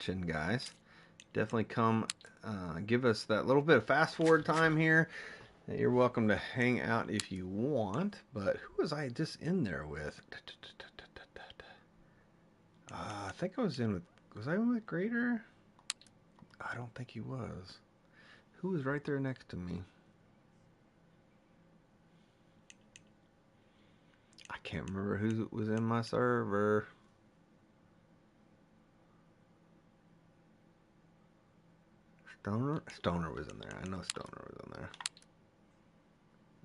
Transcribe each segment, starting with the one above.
watching, guys. Definitely come give us that little bit of fast forward time here. You're welcome to hang out if you want. But who was I just in there with? I think I was in with. Was I in with Grader? I don't think he was. Who was right there next to me? I can't remember who was in my server. Stoner was in there. I know Stoner was in there.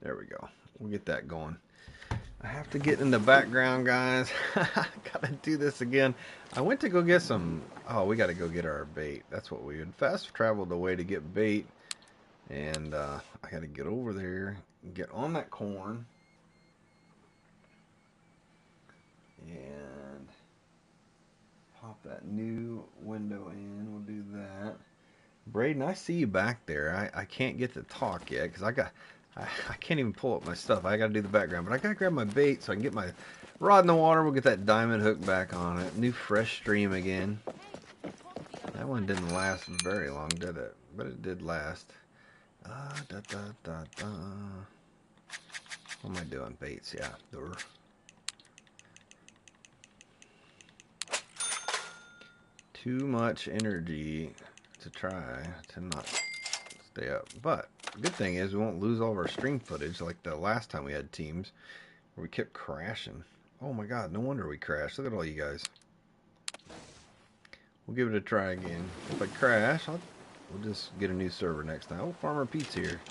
There we go. We'll get that going. I have to get in the background, guys. Gotta do this again. I went to go get some. Oh, we gotta go get our bait. That's what we had fast traveled away to get bait. And I gotta get over there, get on that corn. And pop that new window in. We'll do that. Braden, I see you back there. I can't get to talk yet because I can't even pull up my stuff. I got to do the background, but I got to grab my bait so I can get my rod in the water. We'll get that diamond hook back on it. New fresh stream again. That one didn't last very long, did it? But it did last. What am I doing? Baits, yeah. Too much energy to try to not stay up. But the good thing is we won't lose all of our stream footage like the last time we had teams where we kept crashing. Oh my god, no wonder we crashed. Look at all you guys. We'll give it a try again. If I crash, we'll just get a new server next time. Oh, Farmer Pete's here.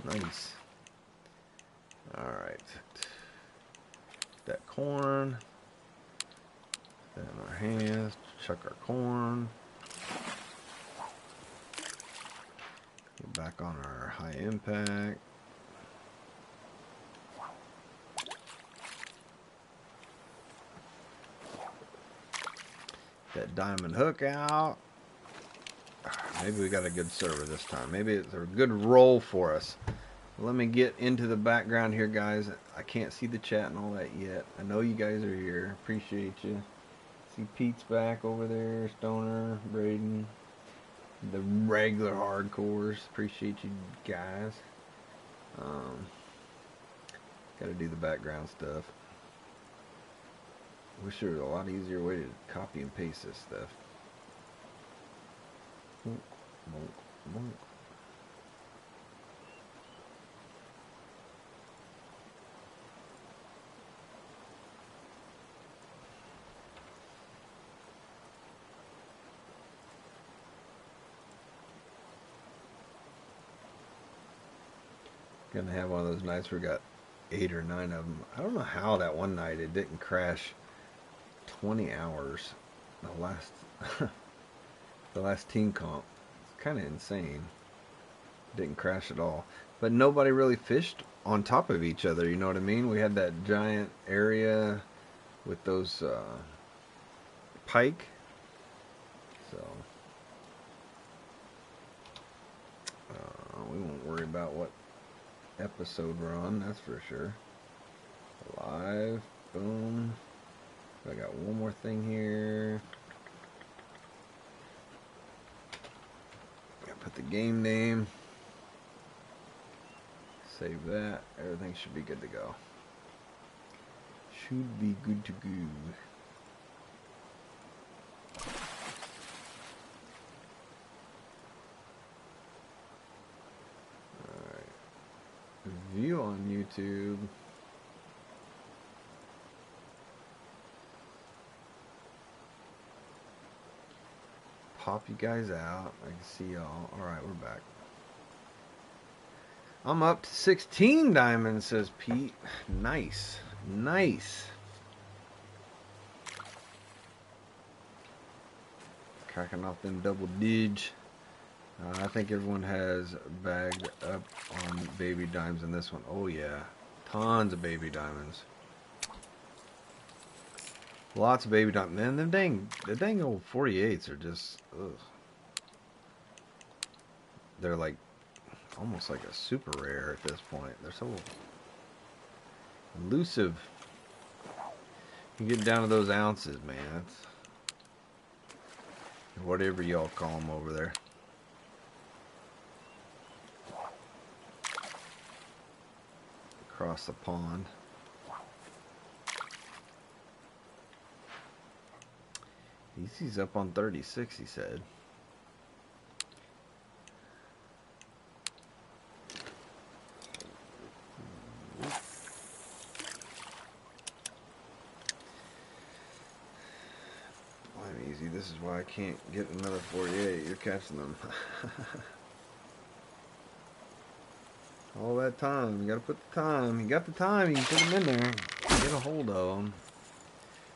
Nice. Alright. That corn. That in our hands. Chuck our corn. Get back on our high impact. That diamond hook out. Maybe we got a good server this time. Maybe it's a good roll for us. Let me get into the background here, guys. I can't see the chat and all that yet. I know you guys are here. Appreciate you. See Pete's back over there. Stoner, Braden. The regular hardcores. Appreciate you guys. Gotta do the background stuff. Wish there was a lot easier way to copy and paste this stuff. Bonk, bonk, bonk. Gonna have one of those nights where we got 8 or 9 of them. I don't know how that one night it didn't crash 20 hours. The last the last team comp. It's kind of insane. Didn't crash at all. But nobody really fished on top of each other, you know what I mean? We had that giant area with those pike. So we won't worry about what episode we're on, that's for sure. Live, boom. I got one more thing here. Gotta put the game name. Save that. Everything should be good to go. Should be good to go. View on YouTube. Pop you guys out. I can see y'all. Alright, we're back. I'm up to 16 diamonds, says Pete. Nice. Nice. Cracking off them double digits. I think everyone has bagged up on baby dimes in this one. Oh yeah, tons of baby diamonds. Lots of baby diamonds. Man, the dang old 48s are just, ugh. They're like, almost like a super rare at this point. They're so elusive. You get down to those ounces, man. whatever y'all call them over there. Across the pond. Easy's up on 36, he said. I'm easy. This is why I can't get another 48. You're catching them. All that time. You gotta put the time. You got the time. You can put them in there. Get a hold of them.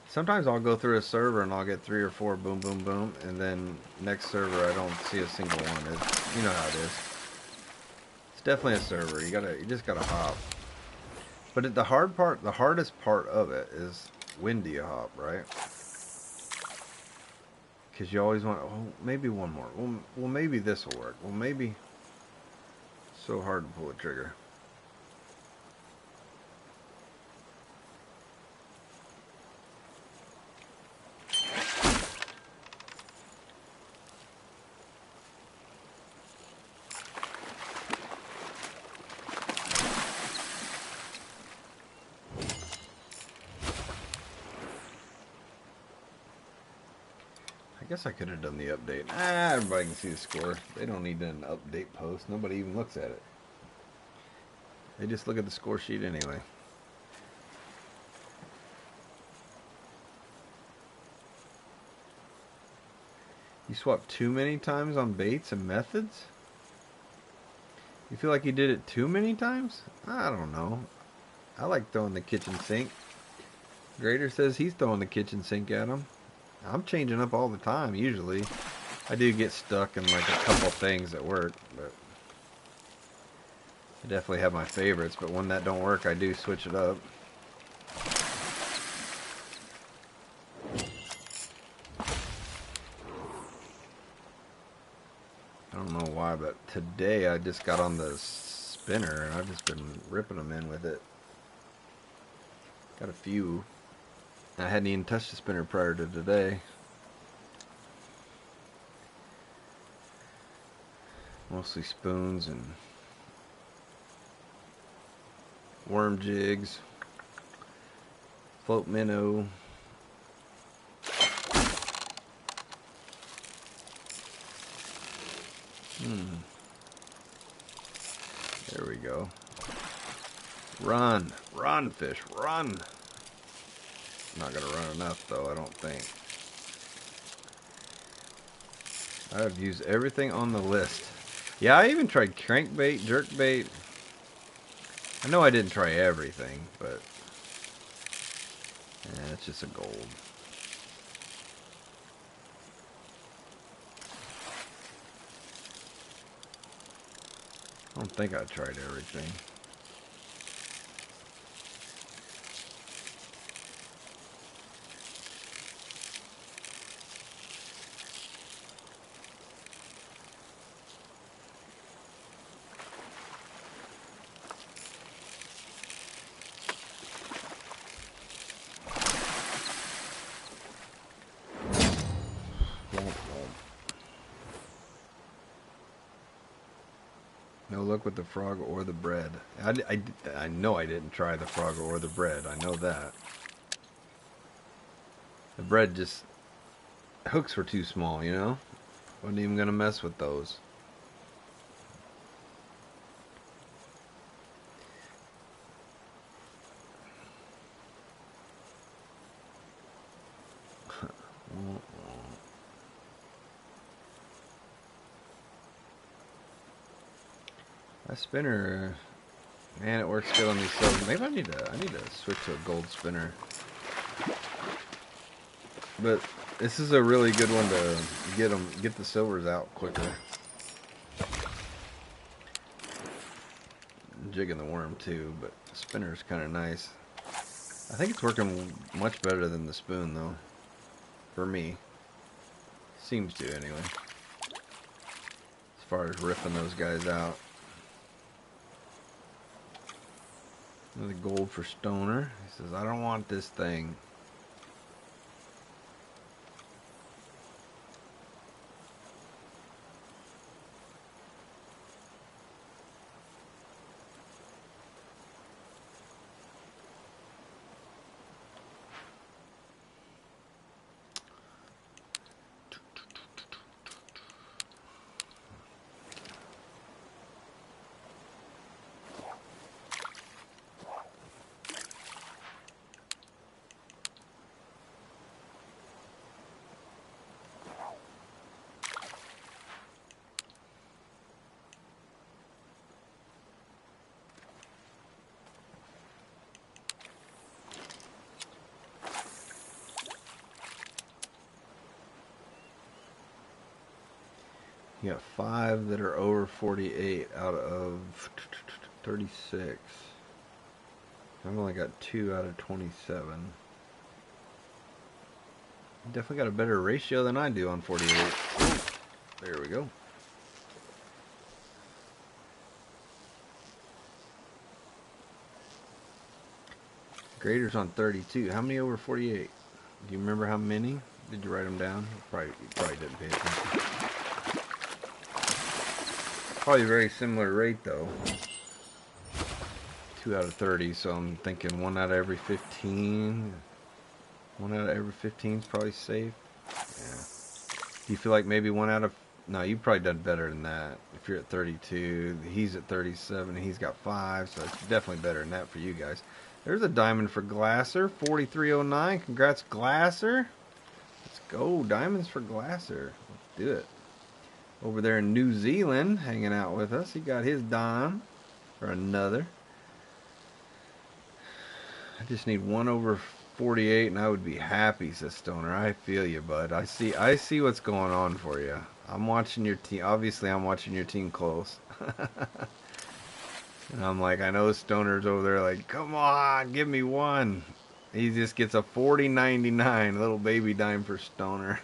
Sometimes I'll go through a server and I'll get 3 or 4 boom, boom, boom, and then next server I don't see a single one. You know how it is. It's definitely a server. You just gotta hop. But the hardest part of it is when do you hop, right? Because you always want, oh, maybe one more. Well, maybe this will work. Well, maybe. So hard to pull a trigger. I guess I could have done the update. Everybody can see the score. They don't need an update post. Nobody even looks at it. They just look at the score sheet anyway. You swapped too many times on baits and methods? You feel like you did it too many times? I don't know. I like throwing the kitchen sink. Grader says he's throwing the kitchen sink at him. I'm changing up all the time, usually. I do get stuck in like a couple things that work, but I definitely have my favorites, but when that don't work, I do switch it up. I don't know why, but today I just got on the spinner and I've just been ripping them in with it. Got a few. I hadn't even touched the spinner prior to today. Mostly spoons and worm jigs, float minnow. There we go. Run, run, fish, run. Not gonna run enough though, I don't think. I've used everything on the list. Yeah, I even tried crankbait, jerkbait. I know I didn't try everything, but yeah, it's just a gold. I don't think I tried everything. No luck with the frog or the bread. I know I didn't try the frog or the bread. I know that. The bread just... hooks were too small, you know? Wasn't even gonna mess with those. That spinner, man, it works good on these silvers. Maybe I need to switch to a gold spinner. But this is a really good one to get the silvers out quicker. Jigging the worm too, but the spinner's kind of nice. I think it's working much better than the spoon though, for me. Seems to anyway. As far as ripping those guys out. Another gold for Stoner. He says, I don't want this thing. You got 5 that are over 48 out of 36. I've only got 2 out of 27. You definitely got a better ratio than I do on 48. There we go. Graders on 32. How many over 48? Do you remember how many? Did you write them down? You probably didn't pay attention. Probably a very similar rate though. 2 out of 30, so I'm thinking 1 out of every 15. 1 out of every 15 is probably safe. Yeah. Do you feel like maybe 1 out of... No, you've probably done better than that. If you're at 32, he's at 37, and he's got 5, so it's definitely better than that for you guys. There's a diamond for Glasser, 4309. Congrats, Glasser. Let's go. Diamonds for Glasser. Let's do it. Over there in New Zealand, hanging out with us. He got his dime, or another. I just need 1 over 48, and I would be happy, says Stoner. I feel you, bud. I see what's going on for you. I'm watching your team. Obviously, I'm watching your team close. And I'm like, I know Stoner's over there like, come on, give me 1. He just gets a 40.99, little baby dime for Stoner.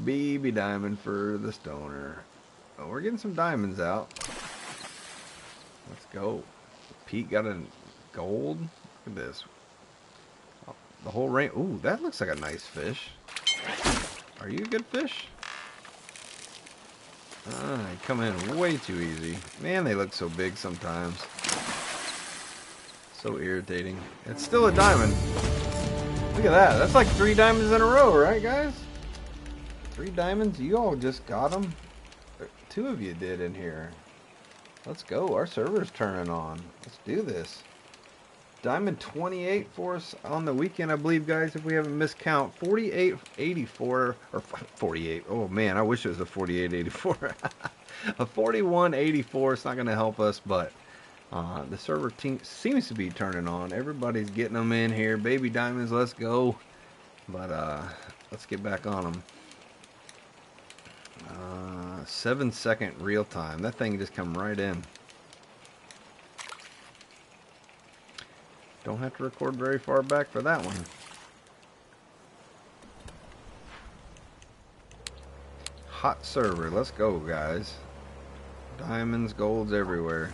Baby diamond for the Stoner. Oh, we're getting some diamonds out. Let's go. Pete got a gold. Look at this. Oh, the whole range. Ooh, that looks like a nice fish. Are you a good fish? Ah, you come in way too easy. Man, they look so big sometimes. So irritating. It's still a diamond. Look at that. That's like 3 diamonds in a row, right, guys? 3 diamonds? You all just got them? 2 of you did in here. Let's go. Our server's turning on. Let's do this. Diamond 28 for us on the weekend, I believe, guys, if we haven't missed count. 48.84 or 48. Oh man, I wish it was a 48.84. A 41.84. It's not going to help us, but the server team seems to be turning on. Everybody's getting them in here. Baby diamonds, let's go. But let's get back on them. 7-second real time. That thing just come right in. Don't have to record very far back for that one. Hot server. Let's go, guys. Diamonds, golds everywhere.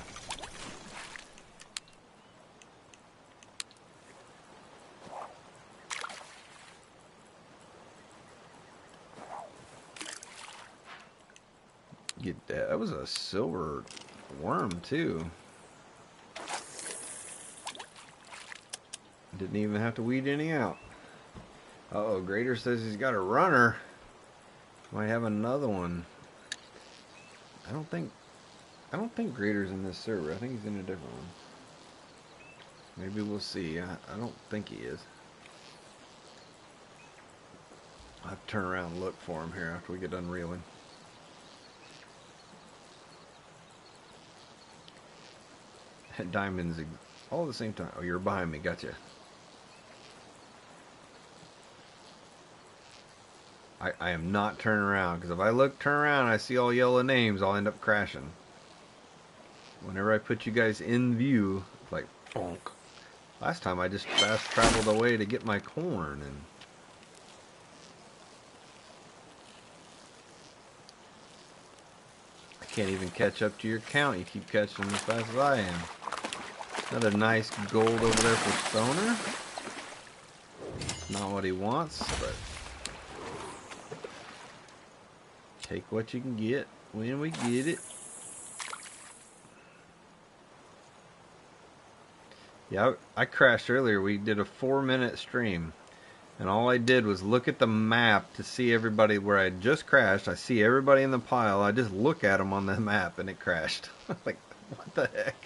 Get that. That was a silver worm, too. Didn't even have to weed any out. Uh-oh, Grader says he's got a runner. Might have another one. I don't think Grader's in this server. I think he's in a different one. Maybe we'll see. I don't think he is. I'll have to turn around and look for him here after we get done reeling. Diamonds all at the same time. Oh, you're behind me. Gotcha. I am not turning around, because if I turn around and I see all yellow names, I'll end up crashing. Whenever I put you guys in view, it's like bonk. Last time I just fast traveled away to get my corn, and I can't even catch up to your count. You keep catching them as fast as I am. Another nice gold over there for Stoner. Not what he wants, but take what you can get when we get it. Yeah, I crashed earlier. We did a 4-minute stream, and all I did was look at the map to see everybody where I just crashed. I see everybody in the pile. I just look at them on the map, and it crashed. Like, what the heck?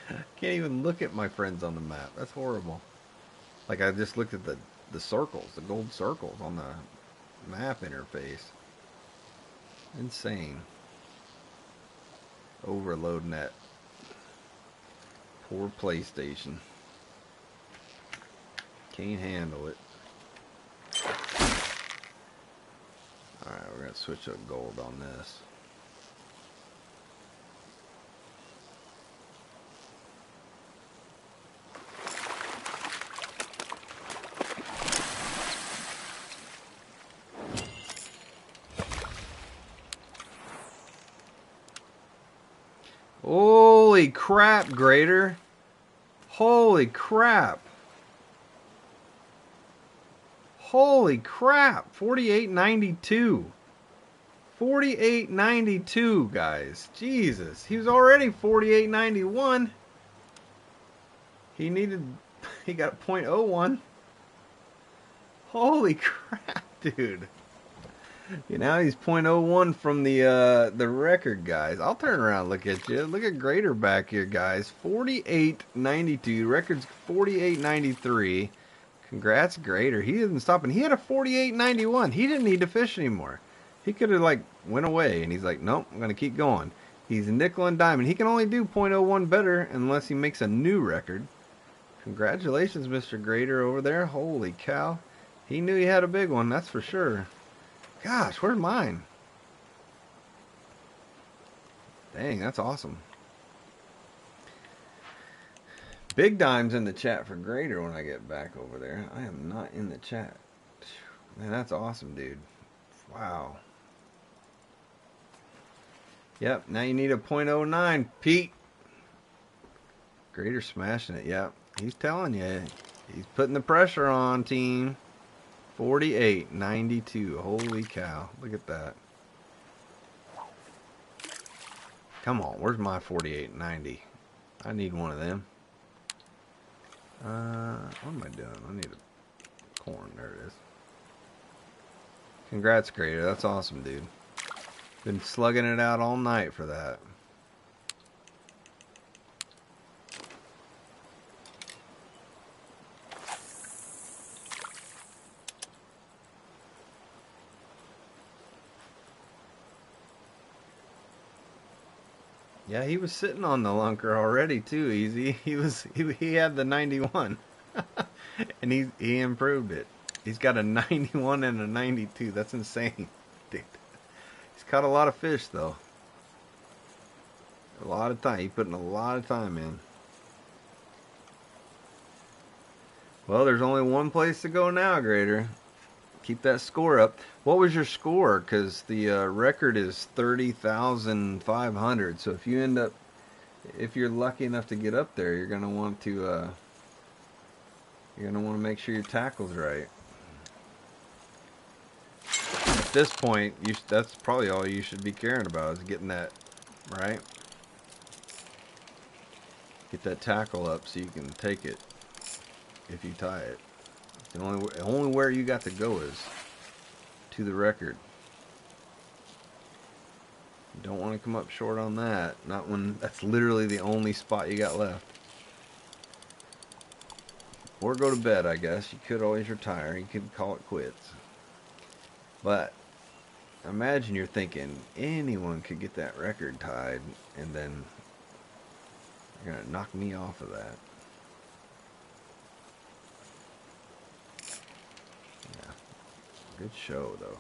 I can't even look at my friends on the map. That's horrible. Like, I just looked at the circles, the gold circles on the map interface. Insane. Overload net. Poor PlayStation. Can't handle it. Alright, we're going to Let's switch up gold on this. Holy crap, Grader. Holy crap. Holy crap. 48.92. 48.92, guys. Jesus. He was already 48.91. He got .01. Holy crap, dude. Now he's .01 from the record, guys. I'll turn around and look at you. Look at Grader back here, guys. 48.92. Record's 48.93. Congrats, Grader. He didn't stop, and he had a 48.91. He didn't need to fish anymore. He could have, like, went away, and he's like, nope, I'm going to keep going. He's nickel and diamond. He can only do .01 better unless he makes a new record. Congratulations, Mr. Grader over there. Holy cow. He knew he had a big one, that's for sure. Gosh, where's mine? Dang, that's awesome. Big dimes in the chat for Grader when I get back over there. I am not in the chat. Man, that's awesome, dude. Wow. Yep, now you need a .09, Pete. Grader smashing it, yep. He's telling you. He's putting the pressure on, team. 48.92. Holy cow. Look at that. Come on. Where's my 48.90? I need one of them. What am I doing? I need a corn. There it is. Congrats, Grader. That's awesome, dude. Been slugging it out all night for that. Yeah, he was sitting on the lunker already too, easy. He had the 91. And he improved it. He's got a 91 and a 92. That's insane. Dude. He's caught a lot of fish though. A lot of time. He's putting a lot of time in. Well, there's only one place to go now, Grader. Keep that score up. What was your score? Because the record is 30,500. So if you end up, if you're lucky enough to get up there, you're gonna want to make sure your tackle's right. At this point, that's probably all you should be caring about is getting that right. Get that tackle up so you can take it if you tie it. The only where you got to go is to the record. You don't want to come up short on that. Not when that's literally the only spot you got left. Or go to bed, I guess. You could always retire. You could call it quits. But imagine you're thinking anyone could get that record tied, and then you're going to knock me off of that. Good show, though.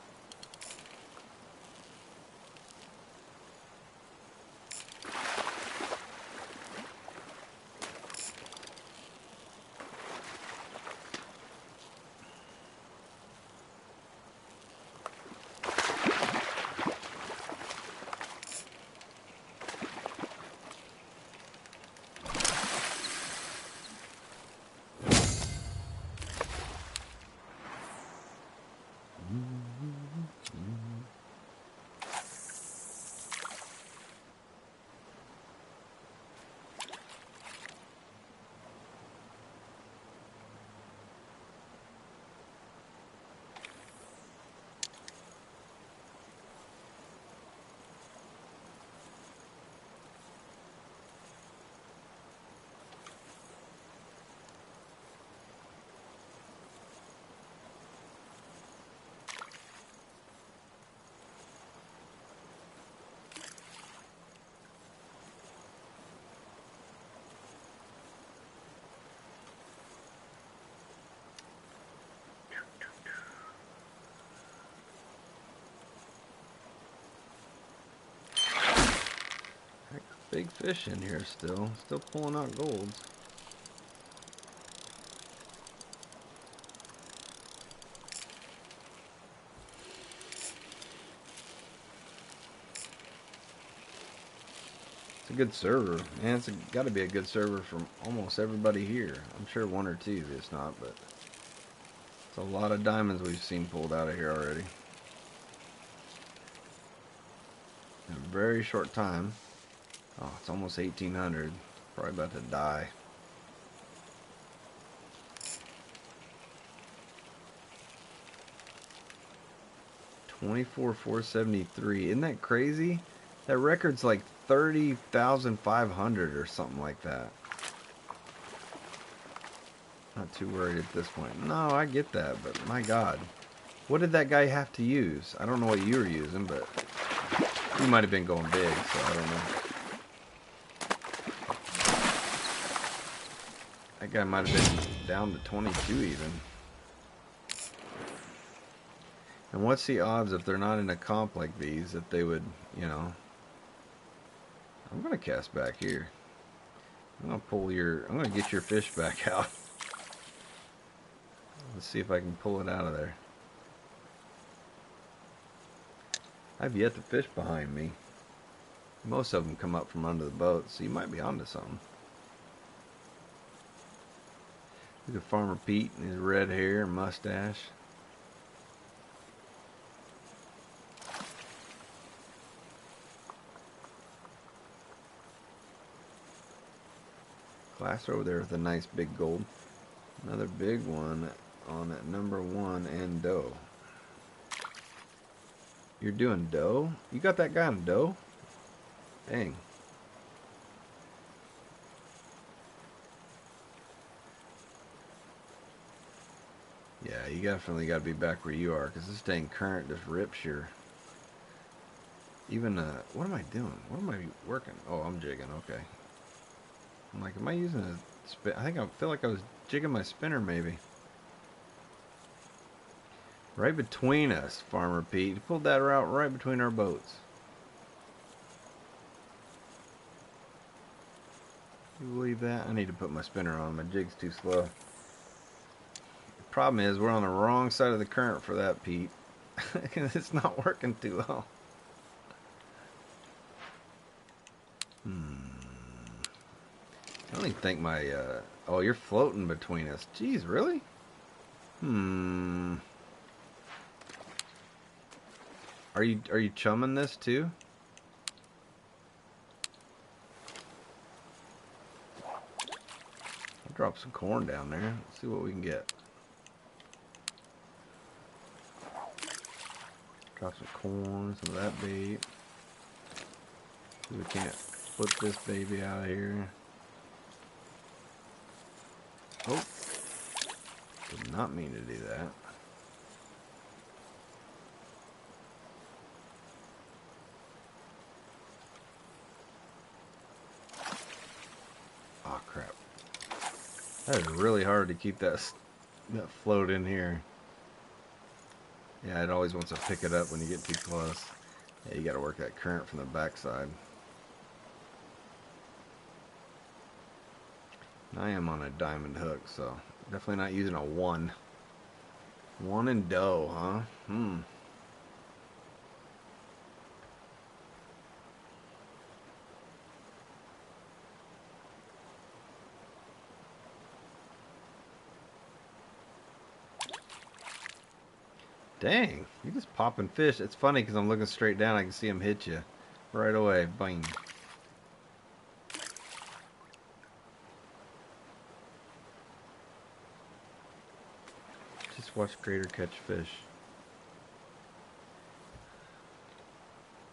big fish in here still. Still pulling out golds. It's a good server. Man, it's got to be a good server from almost everybody here. I'm sure one or two it's not, but it's a lot of diamonds we've seen pulled out of here already. In a very short time. Oh, it's almost 1800. Probably about to die. $24,473. Isn't that crazy? That record's like 30,500 or something like that. Not too worried at this point. No, I get that, but my God. What did that guy have to use? I don't know what you were using, but he might have been going big, so I don't know. That guy might have been down to 22 even. And what's the odds if they're not in a comp like these that they would, you know... I'm going to cast back here. I'm going to get your fish back out. Let's see if I can pull it out of there. I've yet to fish behind me. Most of them come up from under the boat, so you might be onto something. Look at Farmer Pete and his red hair and mustache. Glass over there with a nice big gold. Another big one on that number 1 and doe. You're doing doe? You got that guy on doe? Dang. Yeah, you definitely got to be back where you are, because this dang current just rips your... Even, what am I doing? What am I working? Oh, I'm jigging, okay. I'm like, am I using a spin? I feel like I was jigging my spinner, maybe. Right between us, Farmer Pete. He pulled that route right between our boats. You believe that? I need to put my spinner on. My jig's too slow. The problem is we're on the wrong side of the current for that, Pete. It's not working too well. I don't even think my, oh, you're floating between us. Jeez, really? Are you chumming this too? I'll drop some corn down there. Let's see what we can get. Drop some corn, some of that bait. See if we can't flip this baby out of here. Oh, did not mean to do that. Oh crap! That is really hard to keep that float in here. Yeah, it always wants to pick it up when you get too close. Yeah, you got to work that current from the backside. I am on a diamond hook, so definitely not using a 1. 1 and doe, huh? Dang, you just popping fish. It's funny because I'm looking straight down. I can see him hit you right away. Bang. Just watch Grader catch fish.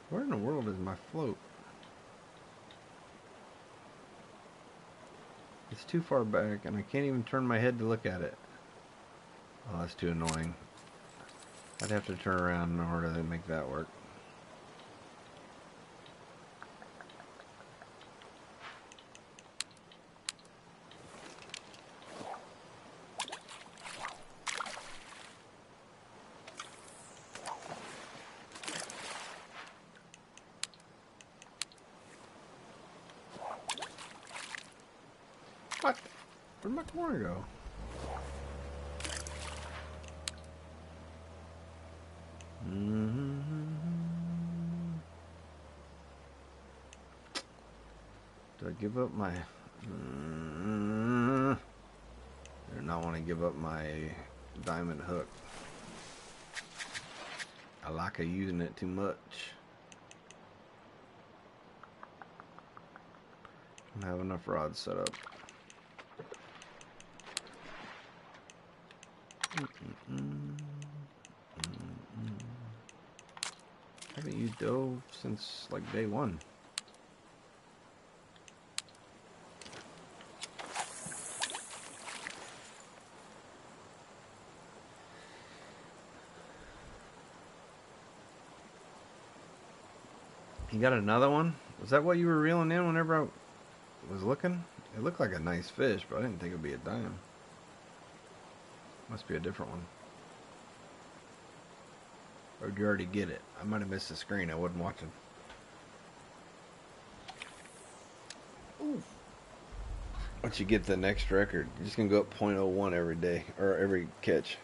Where in the world is my float? It's too far back and I can't even turn my head to look at it. Oh, that's too annoying. I'd have to turn around in order to make that work. Where'd my corner go? Do I give up my... I do not want to give up my diamond hook. I like using it too much. I don't have enough rods set up. I haven't used dough since like day one. You got another one? Was that what you were reeling in whenever I was looking? It looked like a nice fish, but I didn't think it'd be a dime. Must be a different one. Or did you already get it? I might have missed the screen. I wasn't watching. Ooh. Once you get the next record, you're just going to go up 0.01 every day. Or every catch.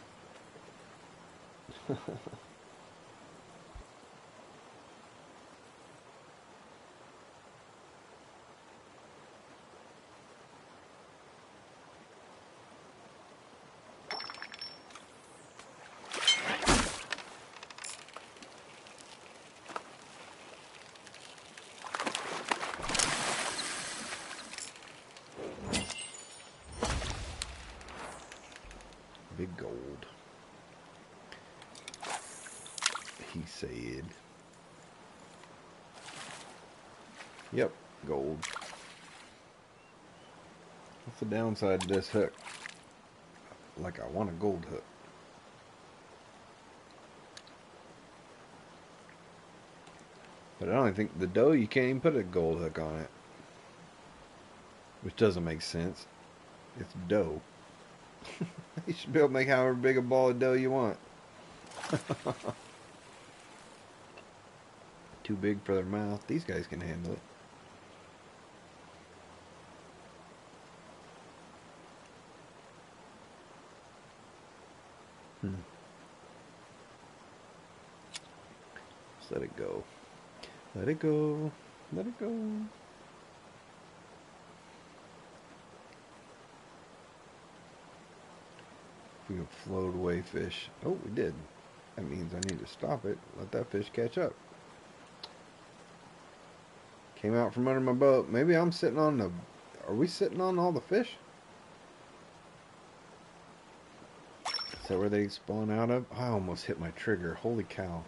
Big gold. He said. Yep, gold. What's the downside to this hook? Like I want a gold hook. But I don't think the dough, you can't even put a gold hook on it. Which doesn't make sense. It's dough. You should be able to make however big a ball of dough you want. Too big for their mouth. These guys can handle it. Just let it go. Let it go. Let it go. We can float away fish. Oh, we did. That means I need to stop it. Let that fish catch up. Came out from under my boat. Maybe I'm sitting on the... Are we sitting on all the fish? Is that where they spawn out of? I almost hit my trigger. Holy cow.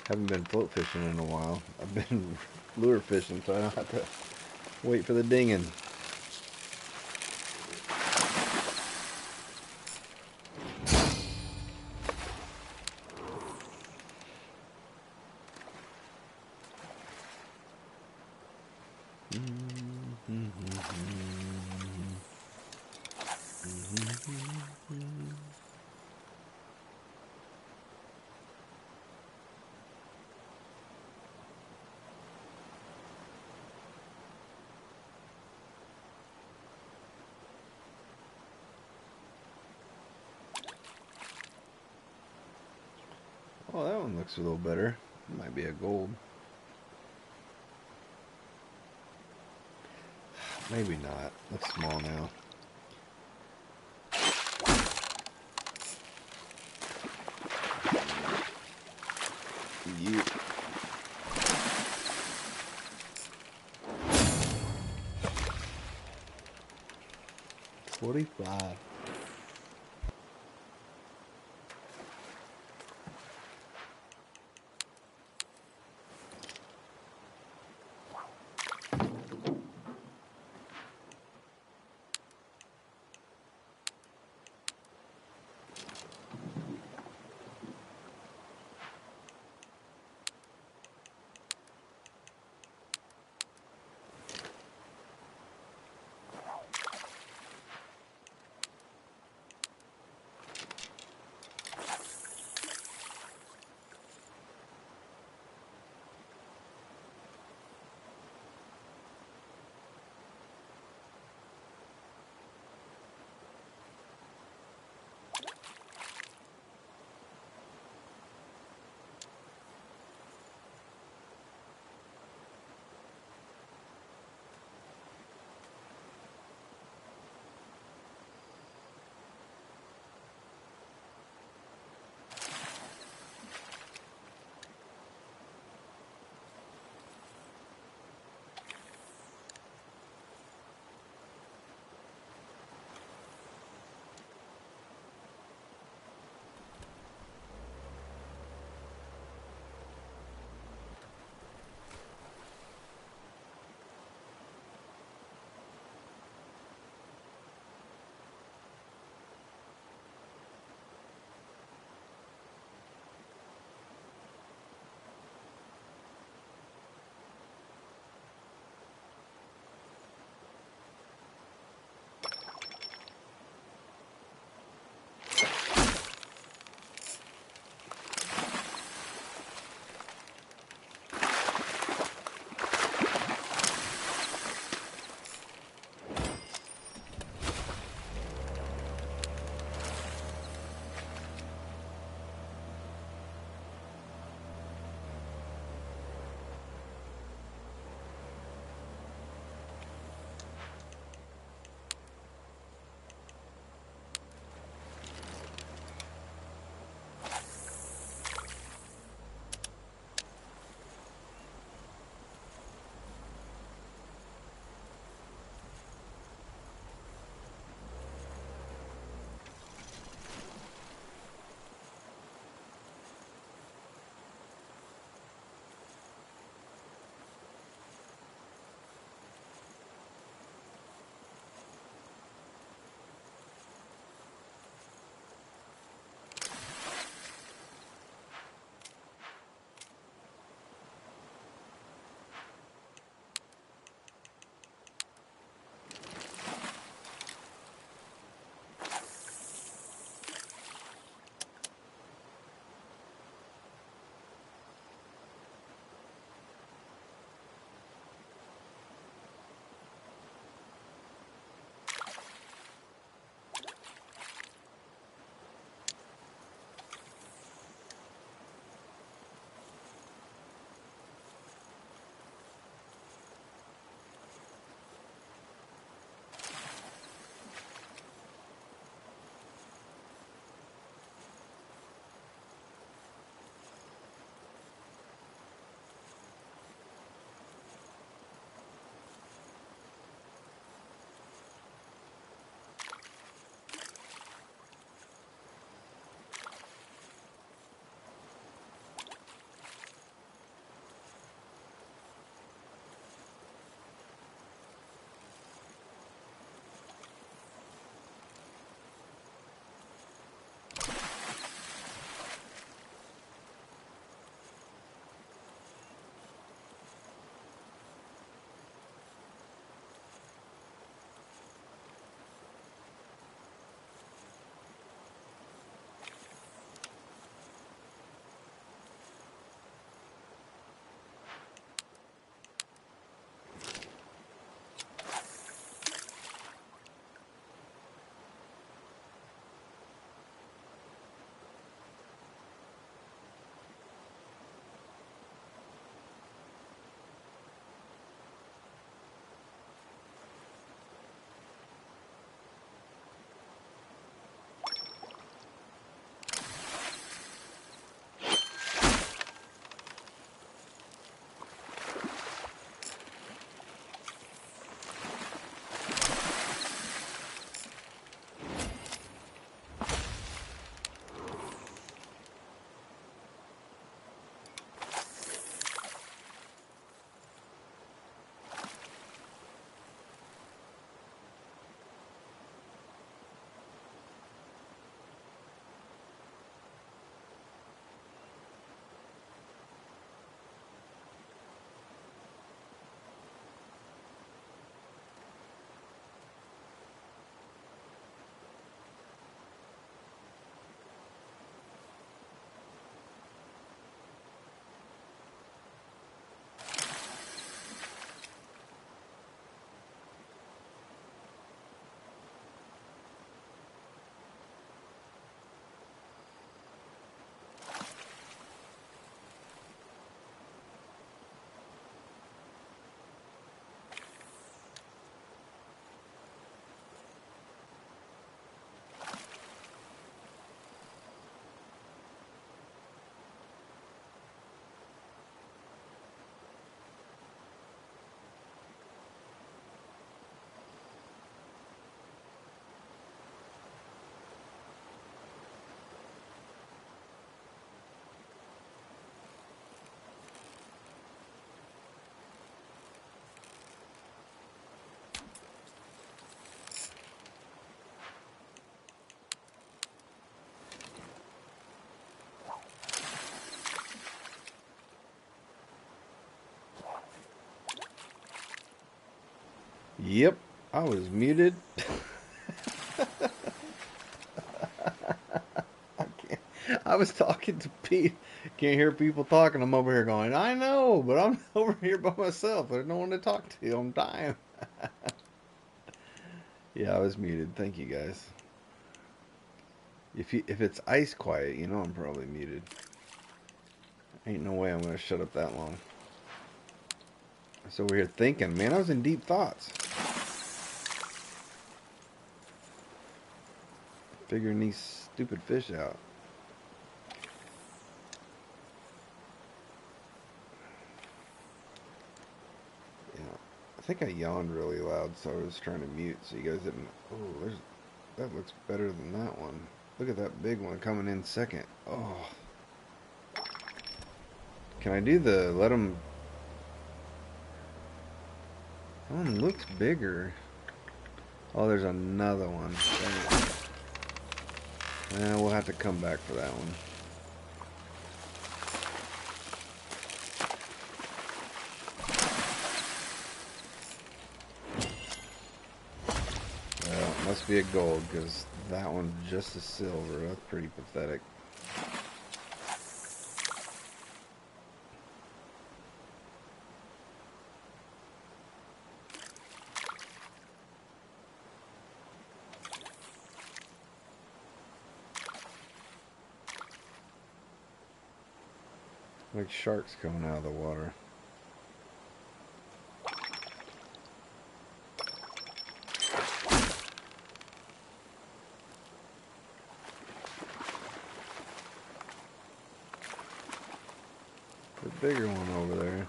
Haven't been float fishing in a while. I've been lure fishing, so I don't have to wait for the dinging. Oh, that one looks a little better. It might be a gold. Maybe not. That's small now. You. 45. Yep, I was muted. I was talking to Pete. Can't hear people talking. I'm over here going, I know, but I'm over here by myself. There's no one to talk to. I'm dying. Yeah, I was muted. Thank you guys. If it's ice quiet, you know I'm probably muted. Ain't no way I'm gonna shut up that long. So we're here thinking, man, I was in deep thoughts. Figuring these stupid fish out. Yeah, I think I yawned really loud, so I was trying to mute so you guys didn't. Oh, that looks better than that one. Look at that big one coming in second. Oh, can I do the let them? That one looks bigger. Oh, there's another one. We'll have to come back for that one. Well, it must be a gold because that one's just a silver. That's pretty pathetic. Like sharks coming out of the water. The bigger one over there.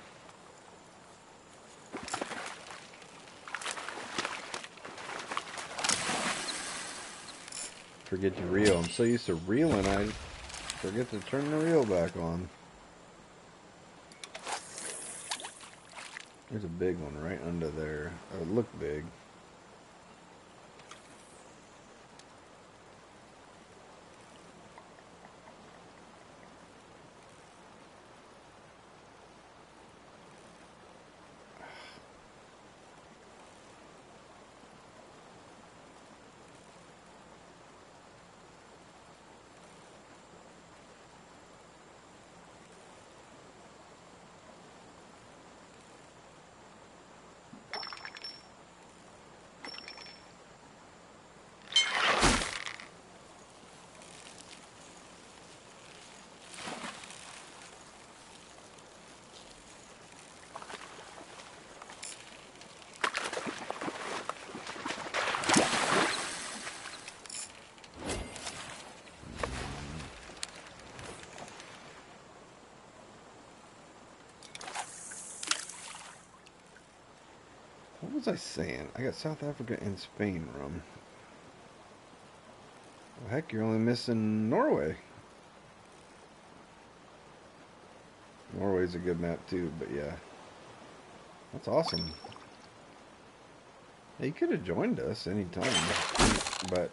Forget to reel. I'm so used to reeling, I forget to turn the reel back on. There's a big one right under there. Oh, it looked big. What was I saying? I got South Africa and Spain rum. Well, heck, you're only missing Norway. Norway's a good map too, but yeah. That's awesome. Yeah, you could have joined us anytime, but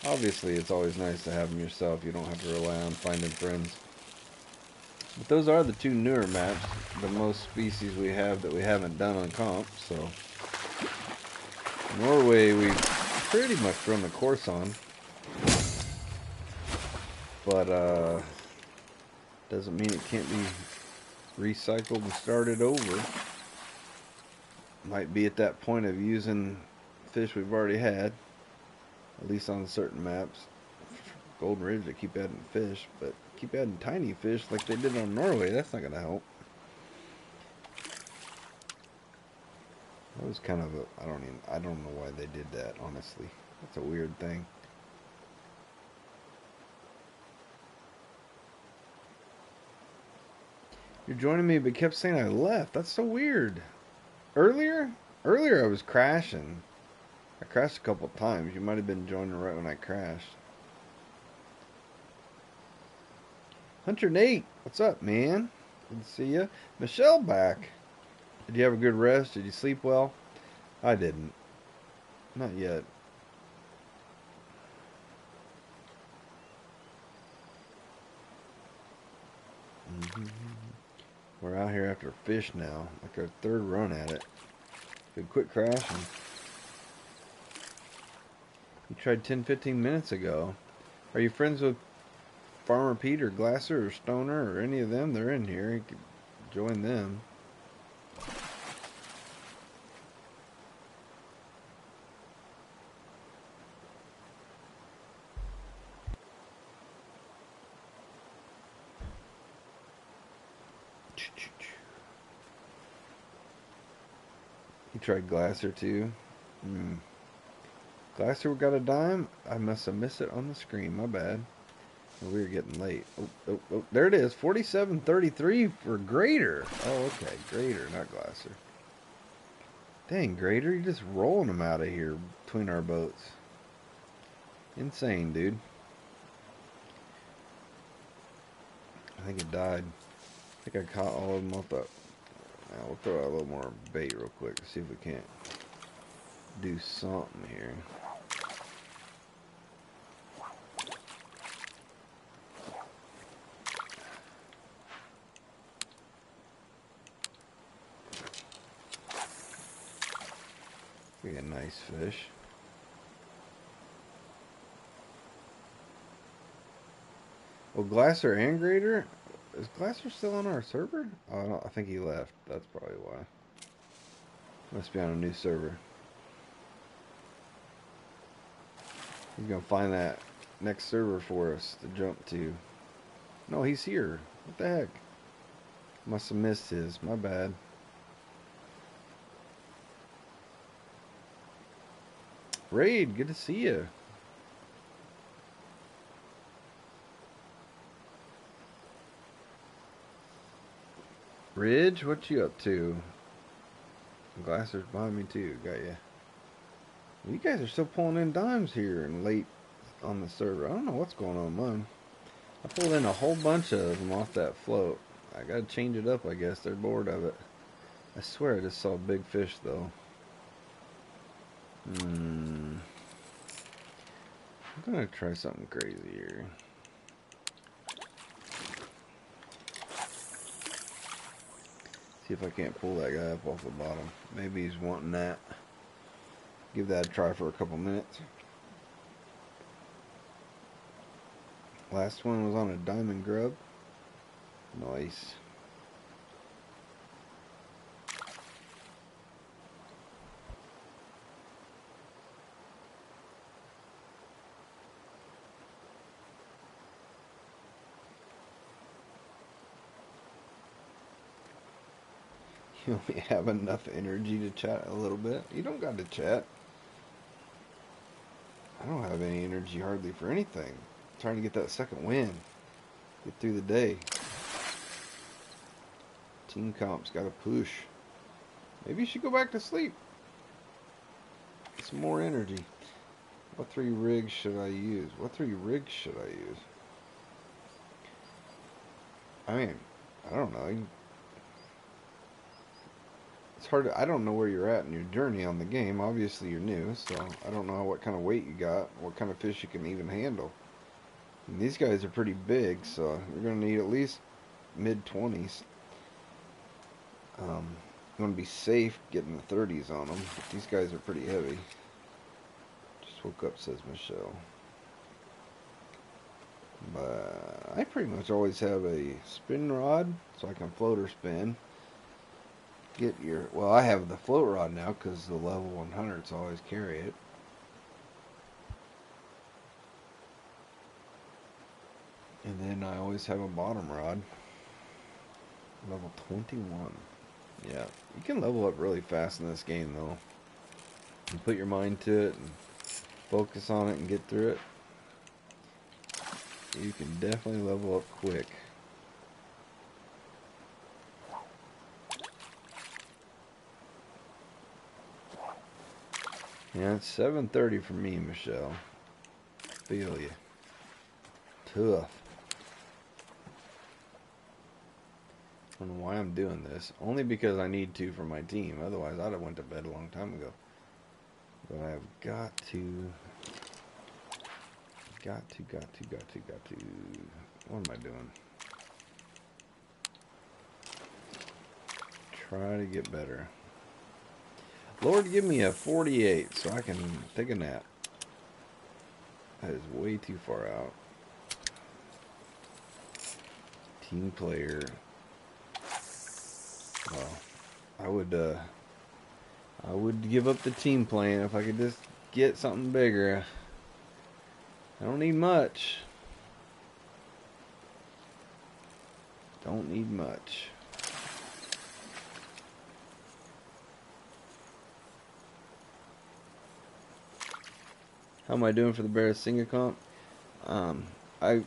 obviously it's always nice to have them yourself. You don't have to rely on finding friends. But those are the two newer maps, the most species we have that we haven't done on comp, so Norway we've pretty much run the course on, but doesn't mean it can't be recycled and started over. Might be at that point of using fish we've already had, at least on certain maps. Golden Ridge, they keep adding fish, but keep adding tiny fish like they did on Norway, that's not going to help. That was kind of a, I don't know why they did that, honestly. That's a weird thing. You're joining me, but kept saying I left. That's so weird. Earlier I was crashing. I crashed a couple times. You might have been joining right when I crashed. Hunter Nate, what's up, man? Good to see you. Michelle back. Did you have a good rest? Did you sleep well? I didn't. Not yet. We're out here after fish now. Like our third run at it. Could quit crashing. You tried 10-15 minutes ago. Are you friends with Farmer Pete or Glasser or Stoner or any of them? They're in here. You could join them. You tried Glasser too? Glasser got a dime? I must have missed it on the screen. My bad. We were getting late. Oh, there it is. 47.33 for Grader. Oh, okay. Grader, not Glasser. Dang, Grader, you're just rolling them out of here between our boats. Insane, dude. I think it died. I think I caught all of them off the... Now we'll throw out a little more bait real quick to see if we can't do something here. We got a nice fish. Well, Glasser and Grader? Is Glasser still on our server? Oh, no, I think he left. That's probably why. Must be on a new server. He's gonna find that next server for us to jump to. No, he's here. What the heck? Must have missed his. My bad. Raid, good to see you. Ridge, what you up to? Glasser's behind me too. Got ya. You guys are still pulling in dimes here and late on the server. I don't know what's going on, man. I pulled in a whole bunch of them off that float. I gotta change it up, I guess. They're bored of it. I swear I just saw a big fish, though. I'm gonna try something crazy here. See if I can't pull that guy up off the bottom. Maybe he's wanting that. Give that a try for a couple minutes. Last one was on a diamond grub. Nice. You only have enough energy to chat a little bit. You don't got to chat. I don't have any energy hardly for anything. I'm trying to get that second win. Get through the day. Team comp's got to push. Maybe you should go back to sleep. Get some more energy. What 3 rigs should I use? What 3 rigs should I use? I mean, I don't know. It's hard to, I don't know where you're at in your journey on the game. Obviously you're new, so I don't know what kind of weight you got, what kind of fish you can even handle. And these guys are pretty big, so you're going to need at least mid-20s. You want to be safe getting the 30s on them. But these guys are pretty heavy. Just woke up, says Michelle. But I pretty much always have a spin rod, so I can float or spin. Get your, well, I have the float rod now because the level 100s always carry it. And then I always have a bottom rod. Level 21. Yeah, you can level up really fast in this game though. You put your mind to it and focus on it and get through it. You can definitely level up quick. Yeah, it's 7:30 for me, Michelle. Feel you. Tough. I don't know why I'm doing this. Only because I need to for my team. Otherwise, I'd have went to bed a long time ago. But I've got to... Got to... What am I doing? Try to get better. Lord, give me a 48 so I can take a nap. That is way too far out. Team player. Well, I would give up the team playing if I could just get something bigger. I don't need much. Don't need much. How am I doing for the Barrasinga comp?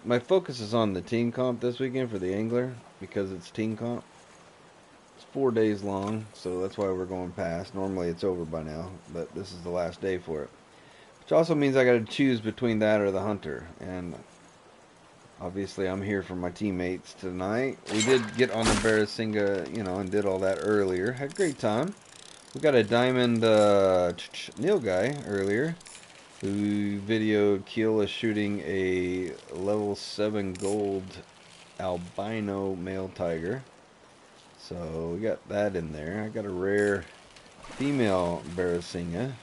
My focus is on the team comp this weekend for the angler because it's team comp. It's 4 days long, so that's why we're going past. Normally it's over by now, but this is the last day for it. Which also means I got to choose between that or the hunter. And obviously I'm here for my teammates tonight. We did get on the Barrasinga, and did all that earlier. Had a great time. We got a diamond Neil guy earlier who videoed Keela shooting a level 7 gold albino male tiger. So we got that in there. I got a rare female Barrasinga.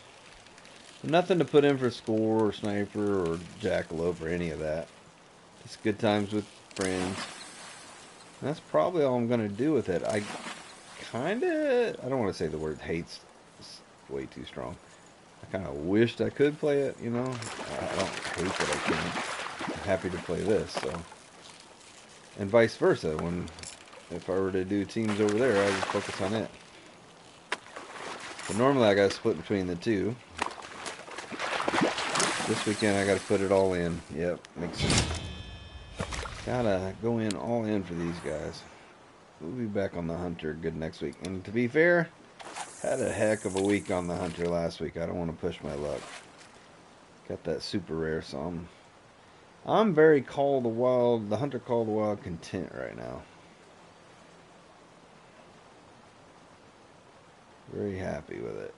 Nothing to put in for score or sniper or jackalope or any of that. Just good times with friends. And that's probably all I'm going to do with it. I don't want to say the word hate's way too strong. I kind of wished I could play it, I don't hate that I can't. I'm happy to play this, so. And vice versa. If I were to do teams over there, I would focus on it. But normally I got to split between the two. This weekend I got to put it all in. Yep, makes sense. Gotta go in all in for these guys. We'll be back on the hunter good next week. And to be fair, had a heck of a week on the hunter last week. I don't want to push my luck. Got that super rare, so I'm very the hunter call the wild content right now. Very happy with it.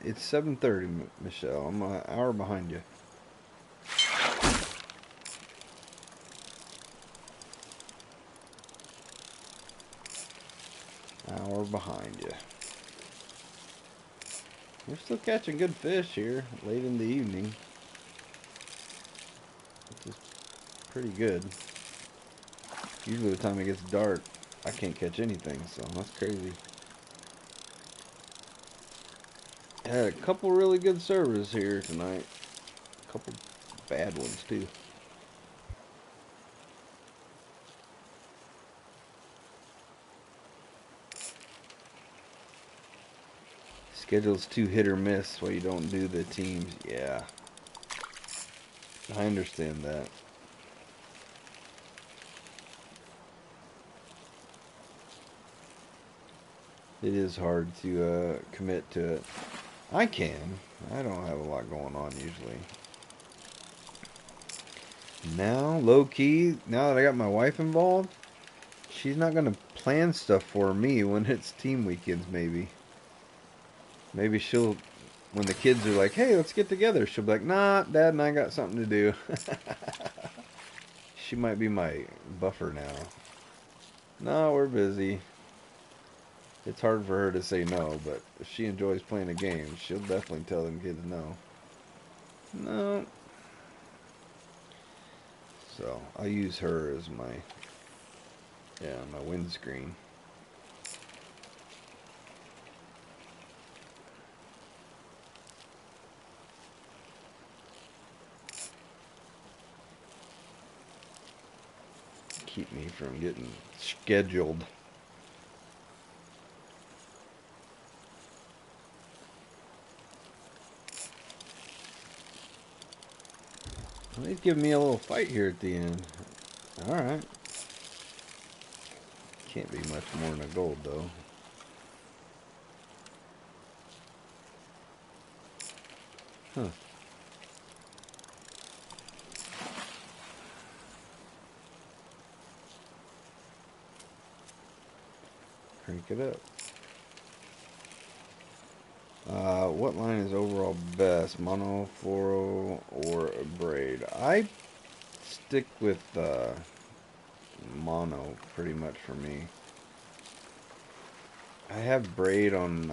It's 7:30, Michelle. I'm an hour behind you. Hour behind you. We're still catching good fish here late in the evening, which is pretty good. Usually the time it gets dark, I can't catch anything, so that's crazy. Had a couple really good servers here tonight. A couple bad ones too. Schedule's too hit or miss while you don't do the teams. Yeah. I understand that. It is hard to commit to it. I can. I don't have a lot going on usually. Now, low key, now that I got my wife involved, she's not going to plan stuff for me when it's team weekends, maybe. Maybe she'll, when the kids are like, hey, let's get together, she'll be like, nah, Dad and I got something to do. She might be my buffer now. No, we're busy. It's hard for her to say no, but if she enjoys playing a game, she'll definitely tell them kids no. No. So, I'll use her as my windscreen. Keep me from getting scheduled. Well, he's giving me a little fight here at the end. Alright. Can't be much more than a gold, though. Huh. Crank it up. What line is overall best? Mono, fluoro, or braid? I stick with mono pretty much for me. I have braid on.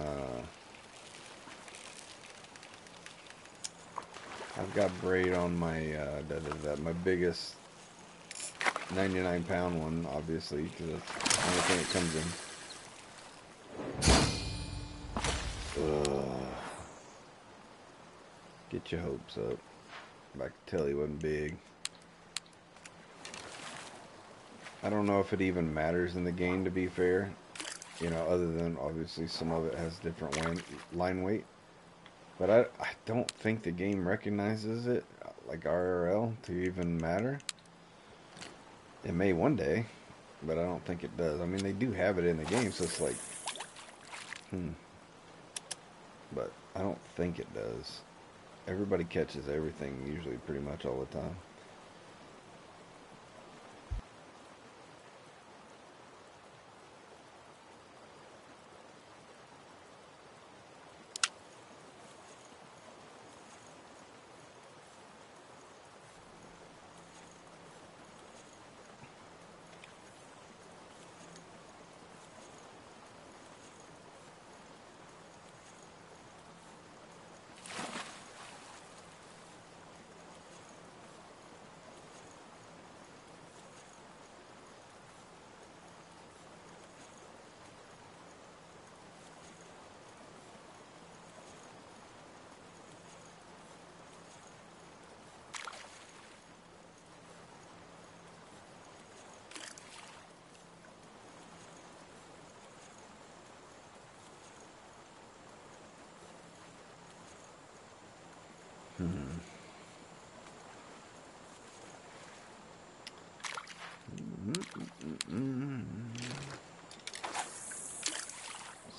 I've got braid on my my biggest 99-pound one, obviously, because that's the only thing it comes in. Get your hopes up. I could tell he wasn't big. I don't know if it even matters in the game, to be fair. You know, other than obviously some of it has different line weight. But I don't think the game recognizes it, like RRL, to even matter. It may one day, but I don't think it does. I mean, they do have it in the game, so it's like, But I don't think it does. Everybody catches everything usually pretty much all the time.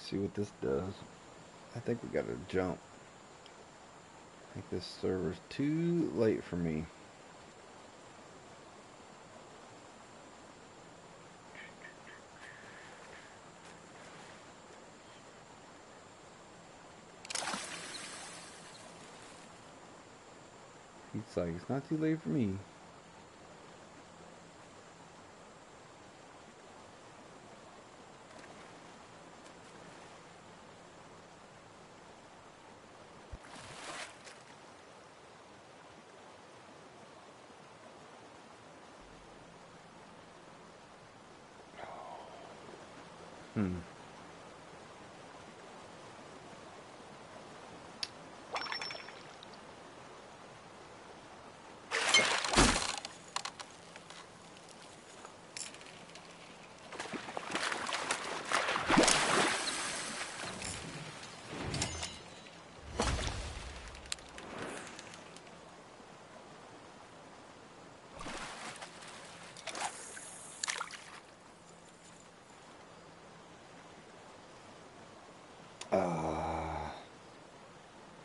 See what this does. I think we got to jump. I think this server's too late for me. He's like, it's not too late for me.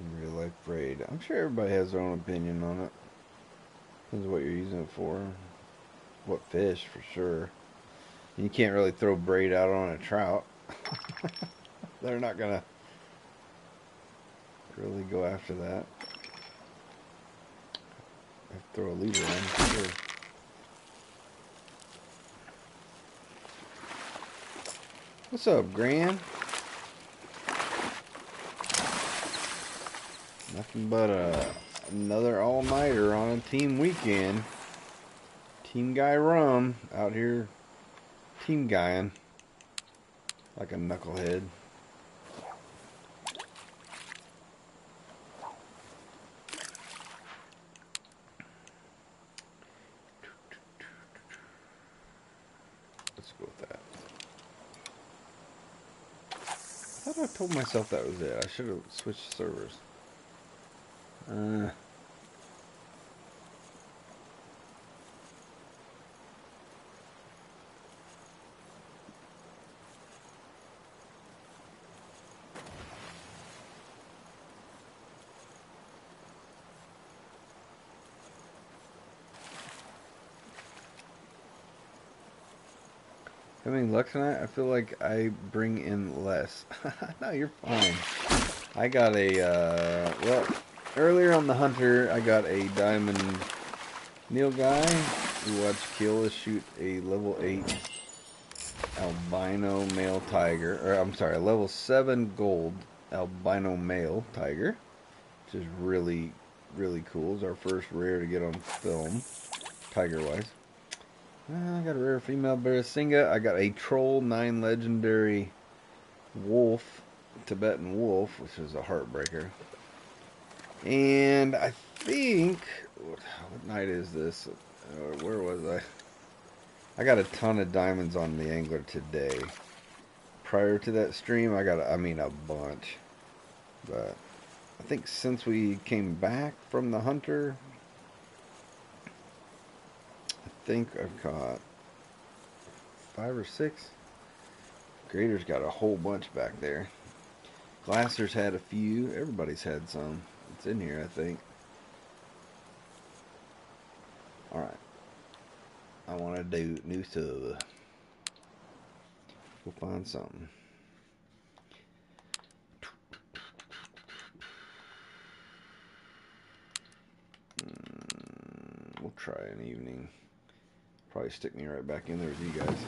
In real life braid. I'm sure everybody has their own opinion on it. Depends what you're using it for. What fish, for sure. You can't really throw braid out on a trout. They're not gonna really go after that. I throw a leader in, for sure. What's up, Gran? Nothing but another all-nighter on a team weekend. Team Guy Rum out here team guying like a knucklehead. Let's go with that. I thought I told myself that was it. I should have switched servers. Having luck tonight, I feel like I bring in less. No, you're fine. I got a, well, earlier on the Hunter, I got a diamond Neil guy who watched Keola shoot a level 8 albino male tiger, or I'm sorry, a level 7 gold albino male tiger, which is really, really cool. It's our first rare to get on film, tiger-wise. I got a rare female Barasinga. I got a Troll 9 legendary wolf, Tibetan wolf, which is a heartbreaker. And I think, what night is this? Where was I? I got a ton of diamonds on the angler today. Prior to that stream, I got, a bunch. But I think since we came back from the Hunter, I think I've caught 5 or 6. Grader's got a whole bunch back there. Glasser's had a few. Everybody's had some. It's in here, I think. Alright. I want to do new stuff. We'll find something. We'll try an evening. Probably stick me right back in there with you guys.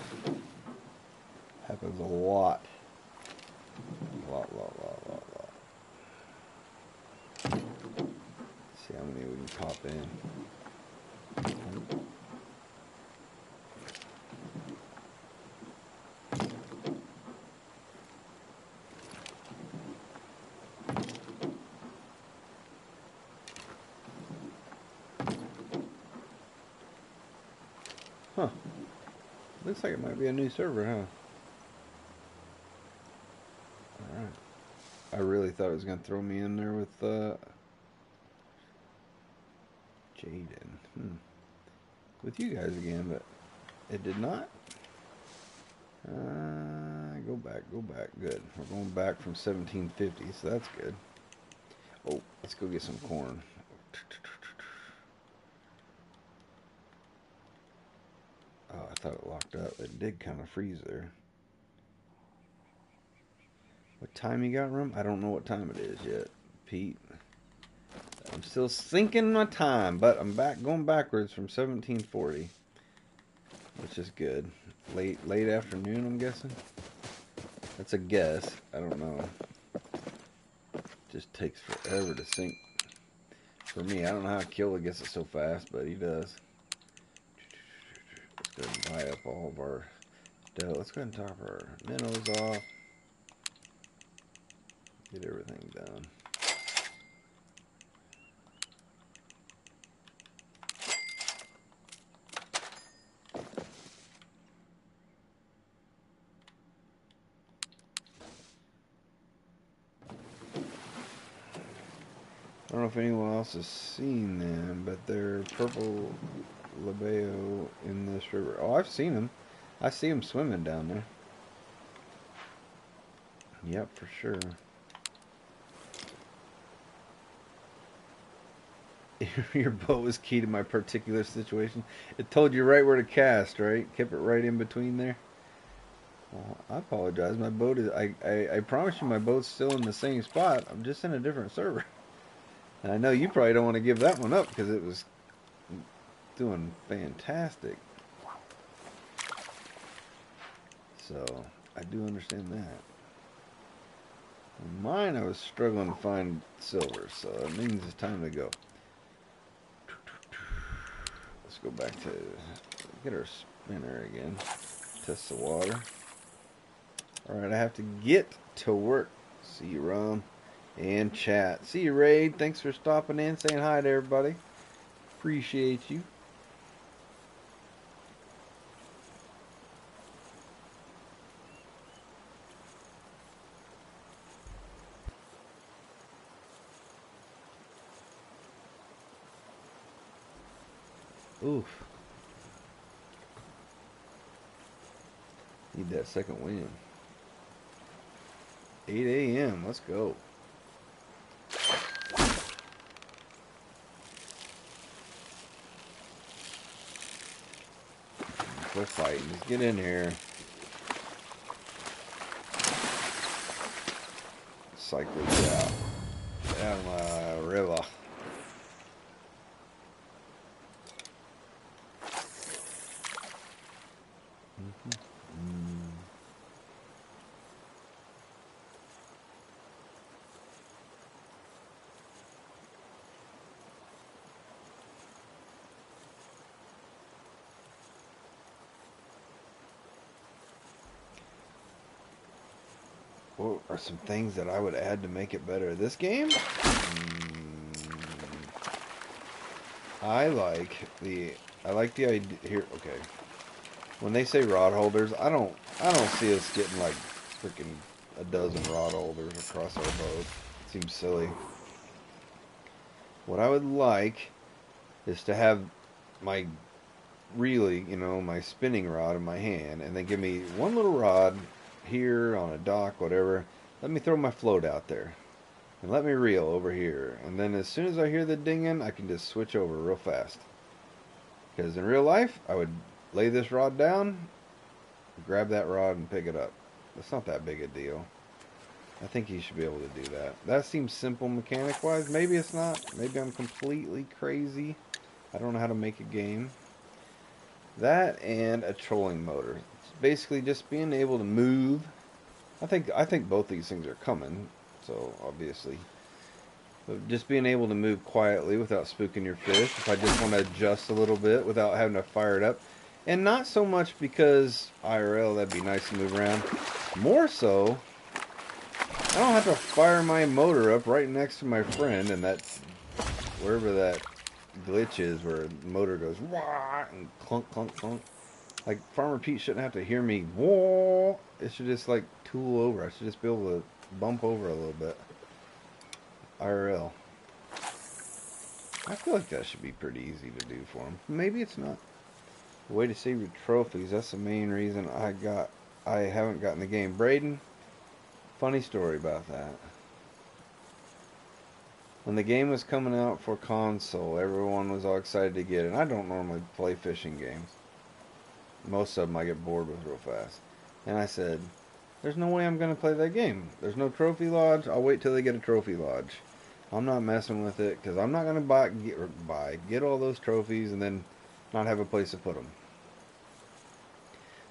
Happens a lot. Lot. See how many we can pop in. Huh. Looks like it might be a new server, huh? Alright. I really thought it was going to throw me in there with Jaden. With you guys again, but it did not. Go back. Good. We're going back from 1750, so that's good. Oh, let's go get some corn. Oh, I thought it locked up. It did kind of freeze there. What time you got, Rum? I don't know what time it is yet, Pete. I'm still sinking my time, but I'm going backwards from 1740, which is good. Late afternoon, I'm guessing. That's a guess. I don't know. Just takes forever to sink. For me, I don't know how Keola gets it so fast, but he does. Let's go ahead and buy up all of our dough. Let's go ahead and top our minnows off. Get everything done. I don't know if anyone else has seen them, but they're purple labeo in this river. Oh, I've seen them. I see them swimming down there. Yep, for sure. Your boat was key to my particular situation. It told you right where to cast, right? Kept it right in between there. Well, I apologize. My boat is... I promise you my boat's still in the same spot. I'm just in a different server. And I know you probably don't want to give that one up because it was doing fantastic. So, I do understand that. On mine, I was struggling to find silver, so it means it's time to go. Let's go back to get our spinner again. Test the water. Alright, I have to get to work. See you, Ron. And chat. See you, Raid. Thanks for stopping in, saying hi to everybody. Appreciate you. Oof. Need that second wind. 8 a.m. Let's go. Quit fighting. Just get in here. cycle you out. Get out of my river. What are some things that I would add to make it better? This game? I like the idea here. Okay, when they say rod holders, I don't see us getting like freaking a dozen rod holders across our boat. It seems silly. What I would like is to have my my spinning rod in my hand, and then give me one little rod here on a dock, whatever. Let me throw my float out there, and let me reel over here. And then as soon as I hear the dinging, I can just switch over real fast. Because in real life, I would lay this rod down, grab that rod, and pick it up. It's not that big a deal. I think you should be able to do that. That seems simple mechanic-wise. Maybe it's not. Maybe I'm completely crazy. I don't know how to make a game. That and a trolling motor. It's basically just being able to move. I think both these things are coming, so obviously. But just being able to move quietly without spooking your fish. If I just want to adjust a little bit without having to fire it up. And not so much because IRL, that'd be nice to move around. More so, I don't have to fire my motor up right next to my friend, and that's wherever that glitch is where the motor goes wah and clunk clunk clunk. Like Farmer Pete shouldn't have to hear me wah. It should just like tool over. I should just be able to bump over a little bit. IRL. I feel like that should be pretty easy to do for him. Maybe it's not. Way to save your trophies. That's the main reason I haven't gotten the game. Braden, funny story about that. When the game was coming out for console, everyone was all excited to get it. And I don't normally play fishing games. Most of them I get bored with real fast. And I said, there's no way I'm going to play that game. There's no trophy lodge. I'll wait till they get a trophy lodge. I'm not messing with it because I'm not going to get all those trophies and then not have a place to put them.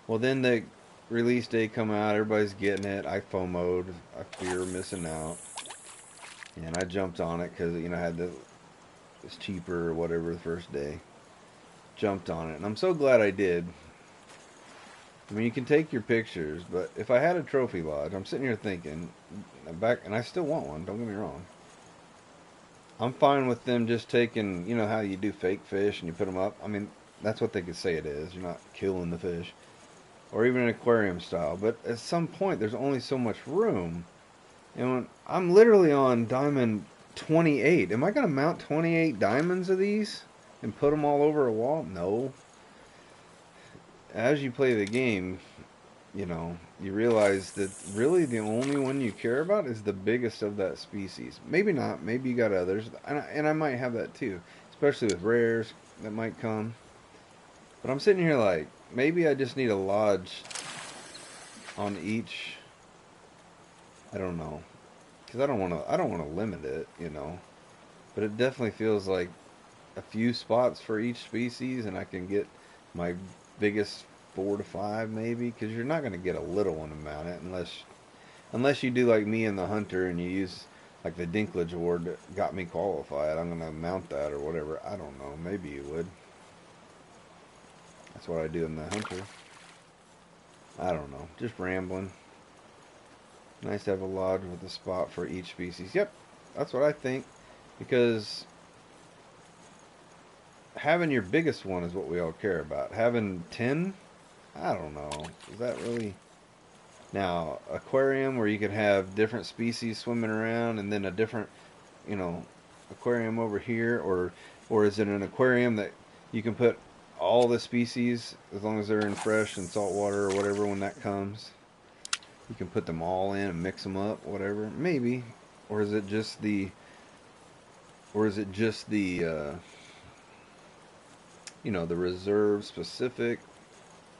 Well, then the release date come out. Everybody's getting it. I FOMO'd. I fear missing out. And I jumped on it because, I had it's cheaper or whatever the first day. Jumped on it. And I'm so glad I did. I mean, you can take your pictures, but if I had a trophy lodge, I'm sitting here thinking, and I still want one, don't get me wrong. I'm fine with them just taking, how you do fake fish and you put them up. I mean, that's what they could say it is. You're not killing the fish. Or even an aquarium style. But at some point, there's only so much room. And when I'm literally on diamond 28. Am I going to mount 28 diamonds of these and put them all over a wall? No. As you play the game, you realize that really the only one you care about is the biggest of that species. Maybe not. Maybe you got others. And I might have that too. Especially with rares that might come. But I'm sitting here like, maybe I just need a lodge on each. I don't know. Because I don't want to limit it, But it definitely feels like a few spots for each species, and I can get my biggest 4 to 5 maybe, because you're not going to get a little one to mount it unless you do like me and the hunter and you use like the Dinklage award that got me qualified. I'm going to mount that or whatever. I don't know. Maybe you would. That's what I do in the hunter. I don't know. Just rambling. Nice to have a lodge with a spot for each species. Yep, that's what I think. Because having your biggest one is what we all care about. Having 10, I don't know. Is that really... Now, aquarium where you could have different species swimming around and then a different, aquarium over here. Or is it an aquarium that you can put all the species as long as they're in fresh and salt water or whatever when that comes? You can put them all in and mix them up, whatever. Maybe. Or is it just the the reserve specific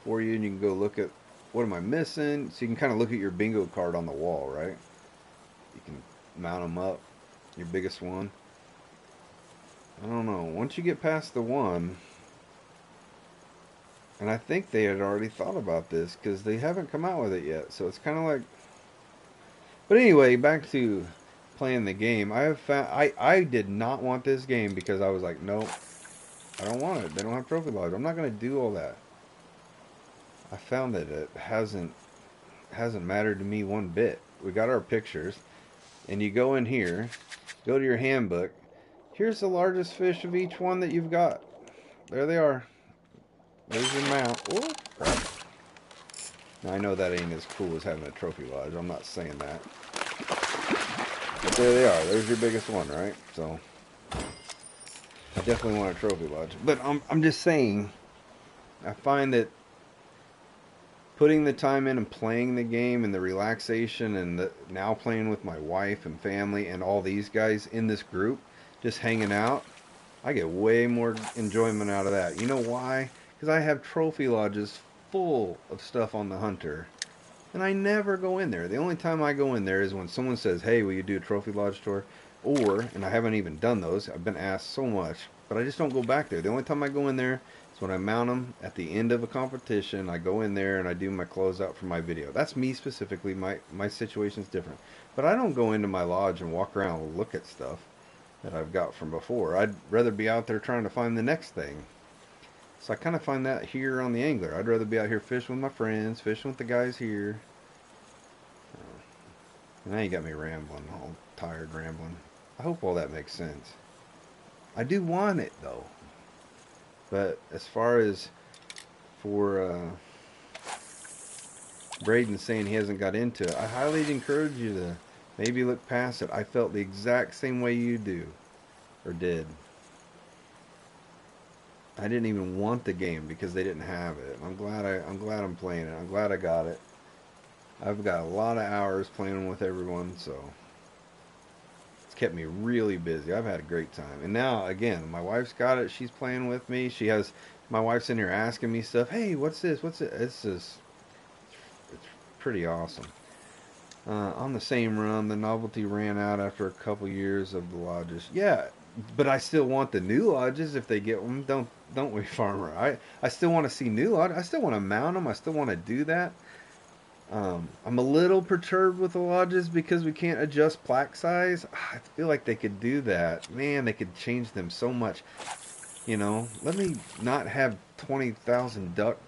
for you, and you can go look at what am I missing? So you can kind of look at your bingo card on the wall, right? You can mount them up. Your biggest one. I don't know. Once you get past the one, and I think they had already thought about this because they haven't come out with it yet. So it's kind of like. But anyway, back to playing the game. I have found I did not want this game because I was like, nope, I don't want it. They don't have trophy lodge. I'm not going to do all that. I found that it hasn't mattered to me one bit. We got our pictures, and you go in here, go to your handbook. Here's the largest fish of each one that you've got. There they are. There's your mount. Oh, crap. Now I know that ain't as cool as having a trophy lodge. I'm not saying that. But there they are. There's your biggest one, right? So I definitely want a trophy lodge. But I'm just saying, I find that putting the time in and playing the game and the relaxation and now playing with my wife and family and all these guys in this group, just hanging out, I get way more enjoyment out of that. You know why? Because I have trophy lodges full of stuff on the Hunter, and I never go in there. The only time I go in there is when someone says, hey, will you do a trophy lodge tour? Or, and I haven't even done those, I've been asked so much, but I just don't go back there. The only time I go in there is when I mount them at the end of a competition. I go in there and I do my closeout for my video. That's me specifically. My situation's different. But I don't go into my lodge and walk around and look at stuff that I've got from before. I'd rather be out there trying to find the next thing. So I kind of find that here on the Angler. I'd rather be out here fishing with my friends, fishing with the guys here. Now you got me rambling, all tired rambling. I hope all that makes sense. I do want it though. But as far as for Braden saying he hasn't got into it, I highly encourage you to maybe look past it. I felt the exact same way you do, or did. I didn't even want the game because they didn't have it. I'm glad I'm playing it. I'm glad I got it. I've got a lot of hours playing with everyone, so it's kept me really busy. I've had a great time. And now, again, my wife's got it. She's playing with me. My wife's in here asking me stuff. Hey, what's this? What's it? It's pretty awesome. On the same run, the novelty ran out after a couple years of the lodges. Yeah, but I still want the new lodges if they get them. Don't we, Farmer? I still want to see new lodges. I still want to mount them. I still want to do that. I'm a little perturbed with the lodges because we can't adjust plaque size. I feel like they could do that. Man, they could change them so much. You know, let me not have 20,000 duck,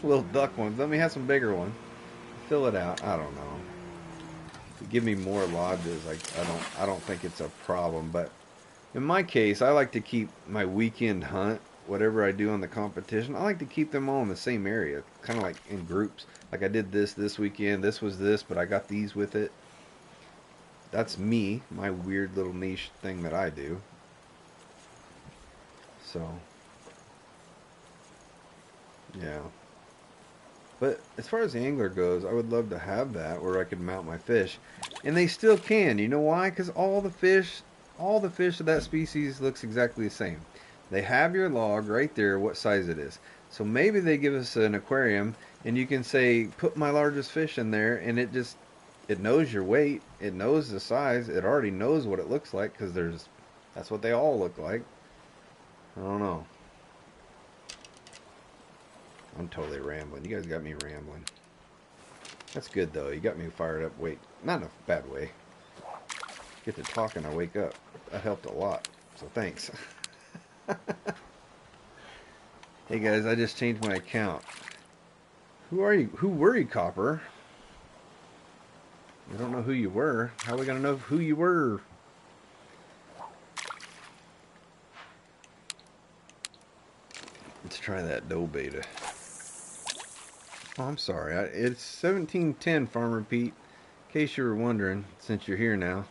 little duck ones. Let me have some bigger ones. Fill it out. I don't know. Give me more lodges. I don't think it's a problem. But in my case, I like to keep my weekend hunt, whatever I do on the competition, I like to keep them all in the same area, kind of like in groups. Like I did this weekend, this was this, but I got these with it. That's me, my weird little niche thing that I do. So, yeah. But as far as the Angler goes, I would love to have that where I could mount my fish. And they still can. You know why? Because all the fish of that species looks exactly the same. They have your log right there, what size it is. So maybe they give us an aquarium and you can say, put my largest fish in there, and it knows your weight, it knows the size, it already knows what it looks like because that's what they all look like. I don't know. I'm totally rambling. You guys got me rambling. That's good though. You got me fired up. Wait, not in a bad way. Get to talking, I wake up. That helped a lot. So thanks. Hey guys, I just changed my account. Who are you? Who were you, Copper? I don't know who you were. How are we gonna know who you were? Let's try that dough beta. Oh, I'm sorry. It's 1710, Farmer Pete. In case you were wondering, since you're here now.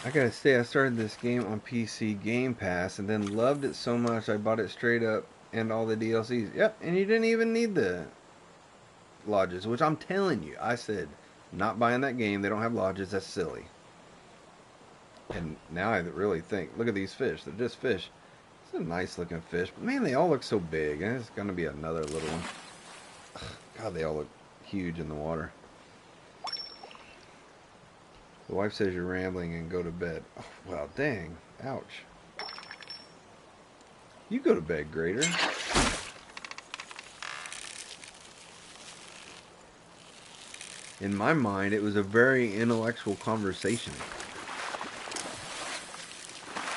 I gotta say, I started this game on PC Game Pass and then loved it so much I bought it straight up and all the DLCs. Yep, and you didn't even need the lodges, which I'm telling you, I said, not buying that game. They don't have lodges. That's silly. And now I really think, look at these fish. They're just fish. It's a nice looking fish. But man, they all look so big. And it's going to be another little one. God, they all look huge in the water. The wife says you're rambling and go to bed. Oh, well, dang. Ouch. You go to bed, Grader. In my mind, it was a very intellectual conversation.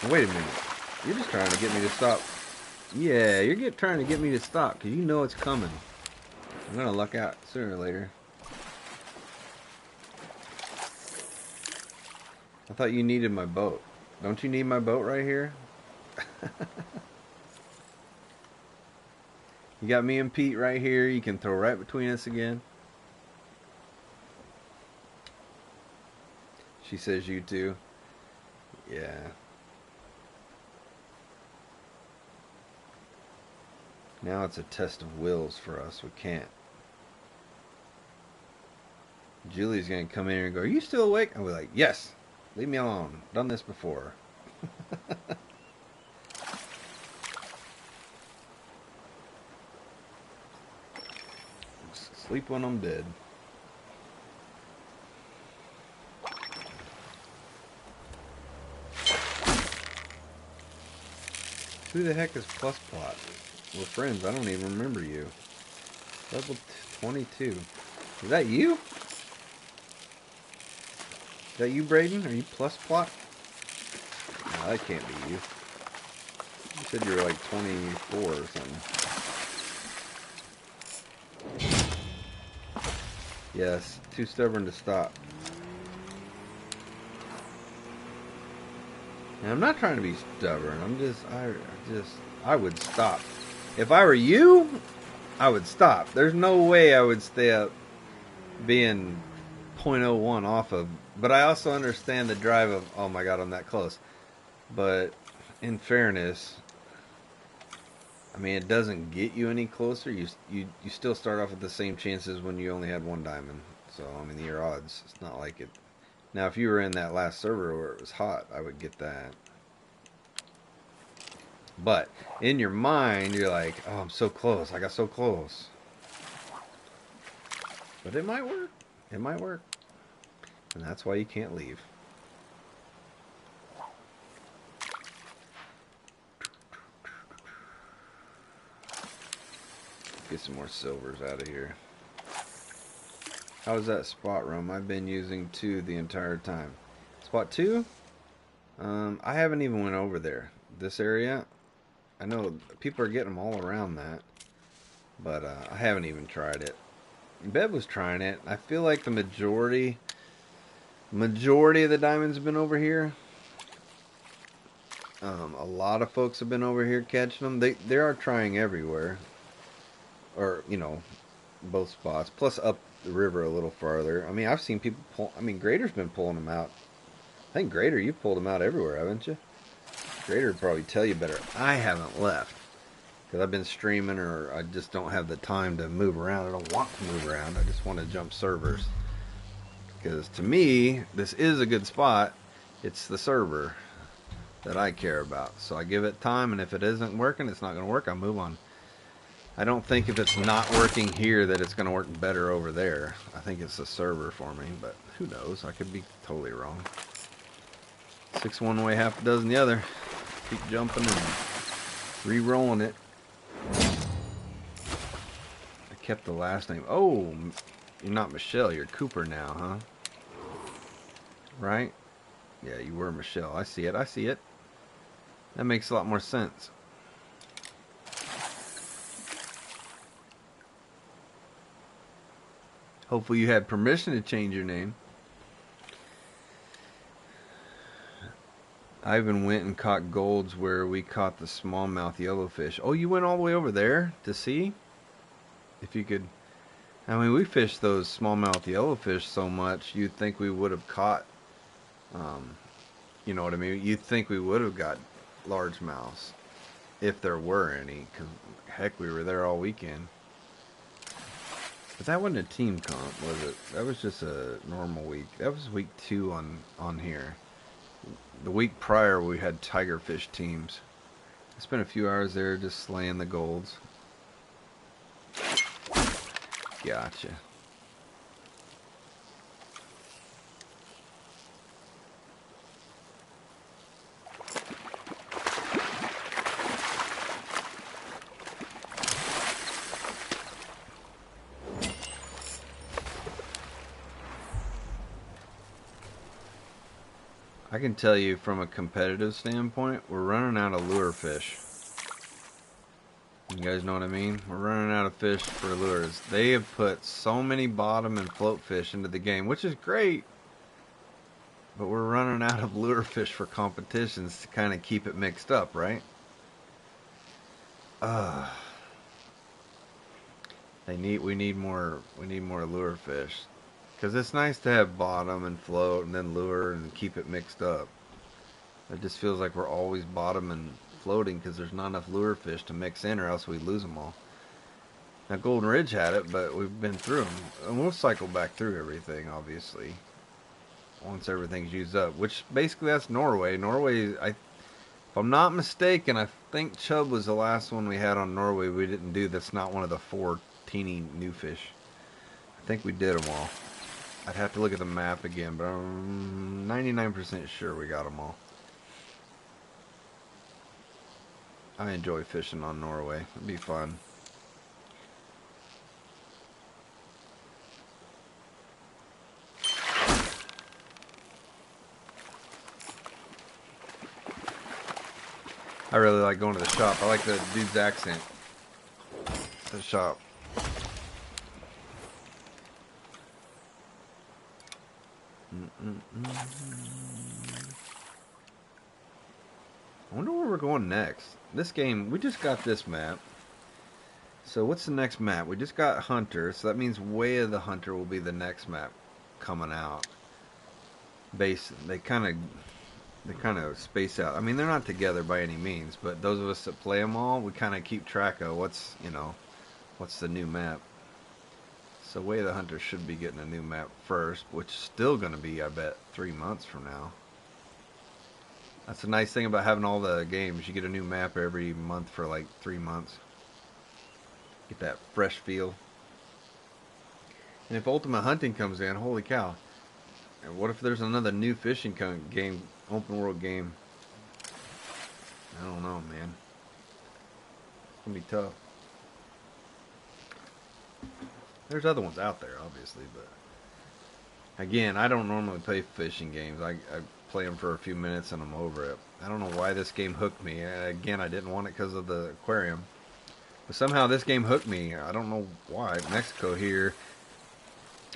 Wait a minute. You're just trying to get me to stop. Yeah, you're trying to get me to stop because you know it's coming. I'm going to luck out sooner or later. I thought you needed my boat. Don't you need my boat right here? You got me and Pete right here. You can throw right between us again. She says you too. Yeah. Now it's a test of wills for us. We can't. Julie's going to come in here and go, are you still awake? I'll be like, yes. Leave me alone. Done this before. Sleep when I'm dead. Who the heck is Plus Plot? We're friends. I don't even remember you. Level 22. Is that you? Is that you, Braden? Are you Plus Plot? No, that can't be you. You said you were like 24 or something. Yes, too stubborn to stop. And I'm not trying to be stubborn. I would stop. If I were you, I would stop. There's no way I would stay up being 0.01 off of. But I also understand the drive of, oh my God, I'm that close. But in fairness, I mean, it doesn't get you any closer. You still start off with the same chances when you only had one diamond. So, I mean, your odds, it's not like it. Now, if you were in that last server where it was hot, I would get that. But in your mind, you're like, oh, I'm so close. I got so close. But it might work. It might work. And that's why you can't leave. Get some more silvers out of here. How's that spot room? I've been using 2 the entire time. Spot 2? I haven't even went over there. This area, I know people are getting them all around that, but I haven't even tried it. Bev was trying it. I feel like the majority of the diamonds have been over here. A lot of folks have been over here catching them. They are trying everywhere, or you know, both spots. Plus up the river a little farther. I mean, I've seen people pull. I mean, Grader's been pulling them out. I think Grader, you've pulled them out everywhere, haven't you? Grader would probably tell you better. I haven't left because I've been streaming, or I just don't have the time to move around. I don't want to move around. I just want to jump servers. Because to me, this is a good spot. It's the server that I care about. So I give it time, and if it isn't working, it's not going to work. I move on. I don't think if it's not working here that it's going to work better over there. I think it's the server for me, but who knows? I could be totally wrong. 6 one way, half a dozen the other. Keep jumping and re-rolling it. I kept the last name. Oh, you're not Michelle. You're Cooper now, huh? Right? Yeah, you were Michelle. I see it. I see it. That makes a lot more sense. Hopefully you had permission to change your name. I even went and caught golds where we caught the smallmouth yellowfish. Oh, you went all the way over there to see? If you could... I mean, we fished those smallmouth yellowfish so much, you'd think we would have caught... you know what I mean? You'd think we would have got largemouths. If there were any. Because, heck, we were there all weekend. But that wasn't a team comp, was it? That was just a normal week. That was week 2 on here. The week prior, we had tigerfish teams. I spent a few hours there just slaying the golds. Gotcha. I can tell you from a competitive standpoint, we're running out of lure fish. You guys know what I mean? We're running out of fish for lures. They have put so many bottom and float fish into the game, which is great. But we're running out of lure fish for competitions to kind of keep it mixed up, right? We need more lure fish. Because it's nice to have bottom and float and then lure and keep it mixed up. It just feels like we're always bottom and floating because there's not enough lure fish to mix in or else we lose them all. Now Golden Ridge had it, but we've been through them. And we'll cycle back through everything, obviously. Once everything's used up. Which basically that's Norway. Norway, if I'm not mistaken, I think chub was the last one we had on Norway we didn't do. That's not one of the 4 teeny new fish. I think we did them all. I'd have to look at the map again, but I'm 99% sure we got them all. I enjoy fishing on Norway. It'd be fun. I really like going to the shop. I like the dude's accent. The shop. I wonder where we're going next. This game, we just got this map. So what's the next map? We just got Hunter, so that means Way of the Hunter will be the next map coming out. They kind of space out. I mean, they're not together by any means, but those of us that play them all, we kind of keep track of what's the new map. So Way of the Hunter should be getting a new map first, which is still going to be, I bet, 3 months from now. That's the nice thing about having all the games. You get a new map every month for like 3 months. Get that fresh feel. And if Ultimate Hunting comes in, holy cow. And what if there's another new fishing game, open world game? I don't know, man. It's going to be tough. There's other ones out there, obviously, but again, I don't normally play fishing games. I play them for a few minutes and I'm over it. I don't know why this game hooked me. Again, I didn't want it because of the aquarium. But somehow this game hooked me. I don't know why. Mexico here,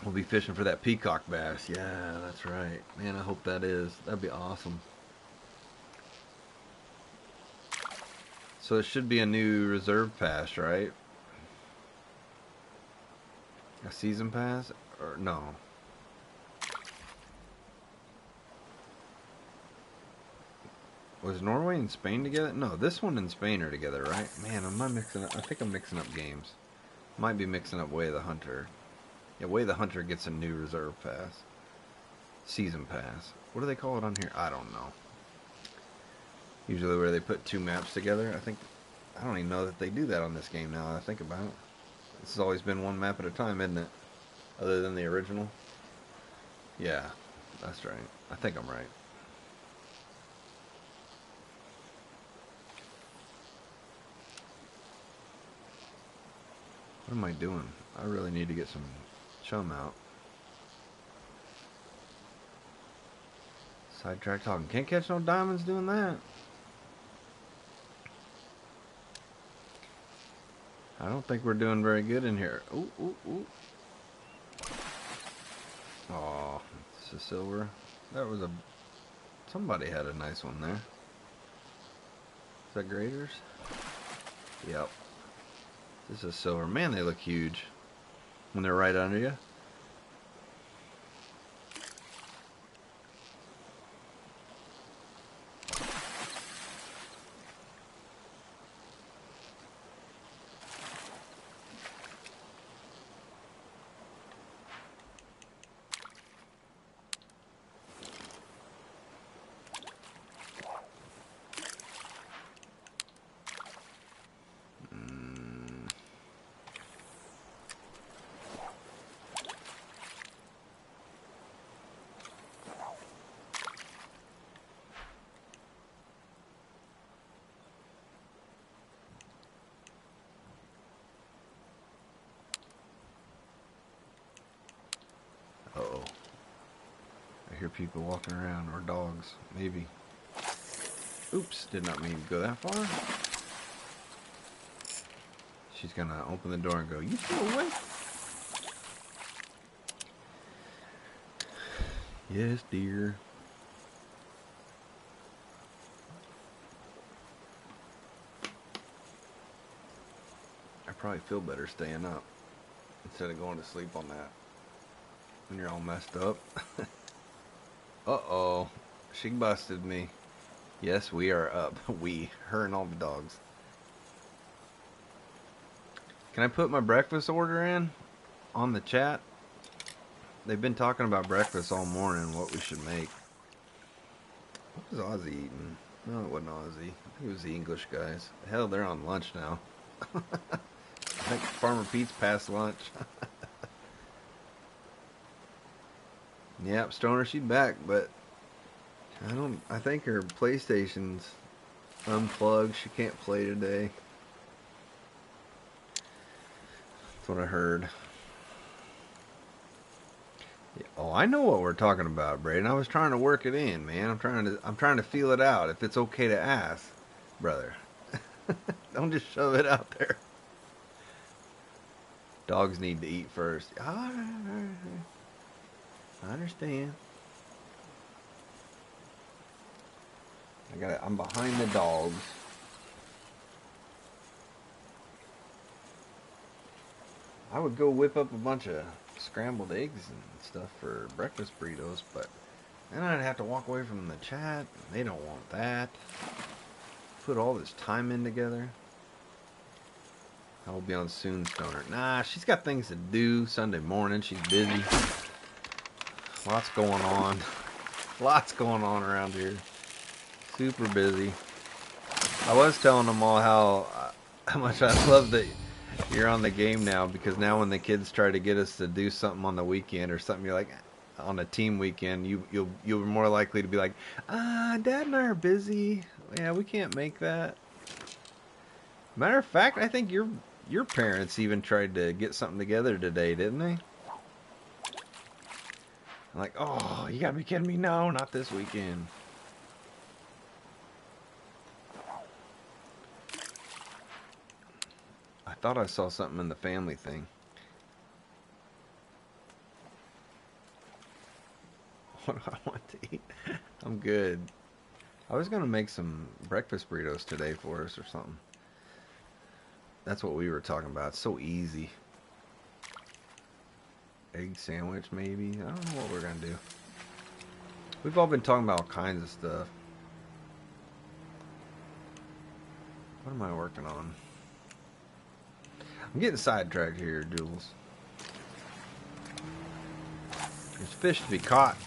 we'll be fishing for that peacock bass. Yeah, that's right. Man, I hope that is. That'd be awesome. So it should be a new reserve pass, right? A season pass? Or no? Was Norway and Spain together? No, this one and Spain are together, right? Man, am I mixing up? I think I'm mixing up games. Might be mixing up Way of the Hunter. Yeah, Way of the Hunter gets a new reserve pass. Season pass. What do they call it on here? I don't know. Usually where they put 2 maps together. I don't even know that they do that on this game now that I think about it. This has always been 1 map at a time, isn't it? Other than the original. Yeah, that's right. I think I'm right. What am I doing? I really need to get some chum out. Sidetrack talking. Can't catch no diamonds doing that. I don't think we're doing very good in here. Ooh, ooh, ooh. Oh, it's a silver. Somebody had a nice one there. Is that graders? Yep. This is silver. Man, they look huge when they're right under you. hear people walking around, or dogs, maybe. Oops, did not mean to go that far. She's gonna open the door and go, "You go away." Yes, dear. I probably feel better staying up instead of going to sleep on that when you're all messed up. Uh-oh. She busted me. Yes, we are up. We. Her and all the dogs. Can I put my breakfast order in on the chat? They've been talking about breakfast all morning, what we should make. What was Ozzy eating? No, it wasn't Ozzy. I think it was the English guys. Hell, they're on lunch now. I think Farmer Pete's past lunch. Yep, Stoner, she's back, but I think her PlayStation's unplugged. She can't play today. That's what I heard. Yeah, oh, I know what we're talking about, Braden. I was trying to work it in, man. I'm trying to feel it out. If it's okay to ask, brother. Don't just shove it out there. Dogs need to eat first. All right. I understand. I'm behind the dogs. I would go whip up a bunch of scrambled eggs and stuff for breakfast burritos, but then I'd have to walk away from the chat. They don't want that. Put all this time in together. I will be on soon, Stoner. Nah, she's got things to do Sunday morning. She's busy. Lots going on. Lots going on around here. Super busy. I was telling them all how much I love that you're on the game now, because now when the kids try to get us to do something on the weekend or something, you're like, on a team weekend, you're more likely to be like, Dad and I are busy. Yeah, we can't make that. Matter of fact, I think your parents even tried to get something together today, didn't they? I'm like, oh, you gotta be kidding me. No, not this weekend. I thought I saw something in the family thing. What do I want to eat? I'm good. I was gonna make some breakfast burritos today for us or something. That's what we were talking about. It's so easy. Egg sandwich, maybe. I don't know what we're gonna do. We've all been talking about all kinds of stuff. What am I working on? I'm getting sidetracked here, Jules. There's fish to be caught.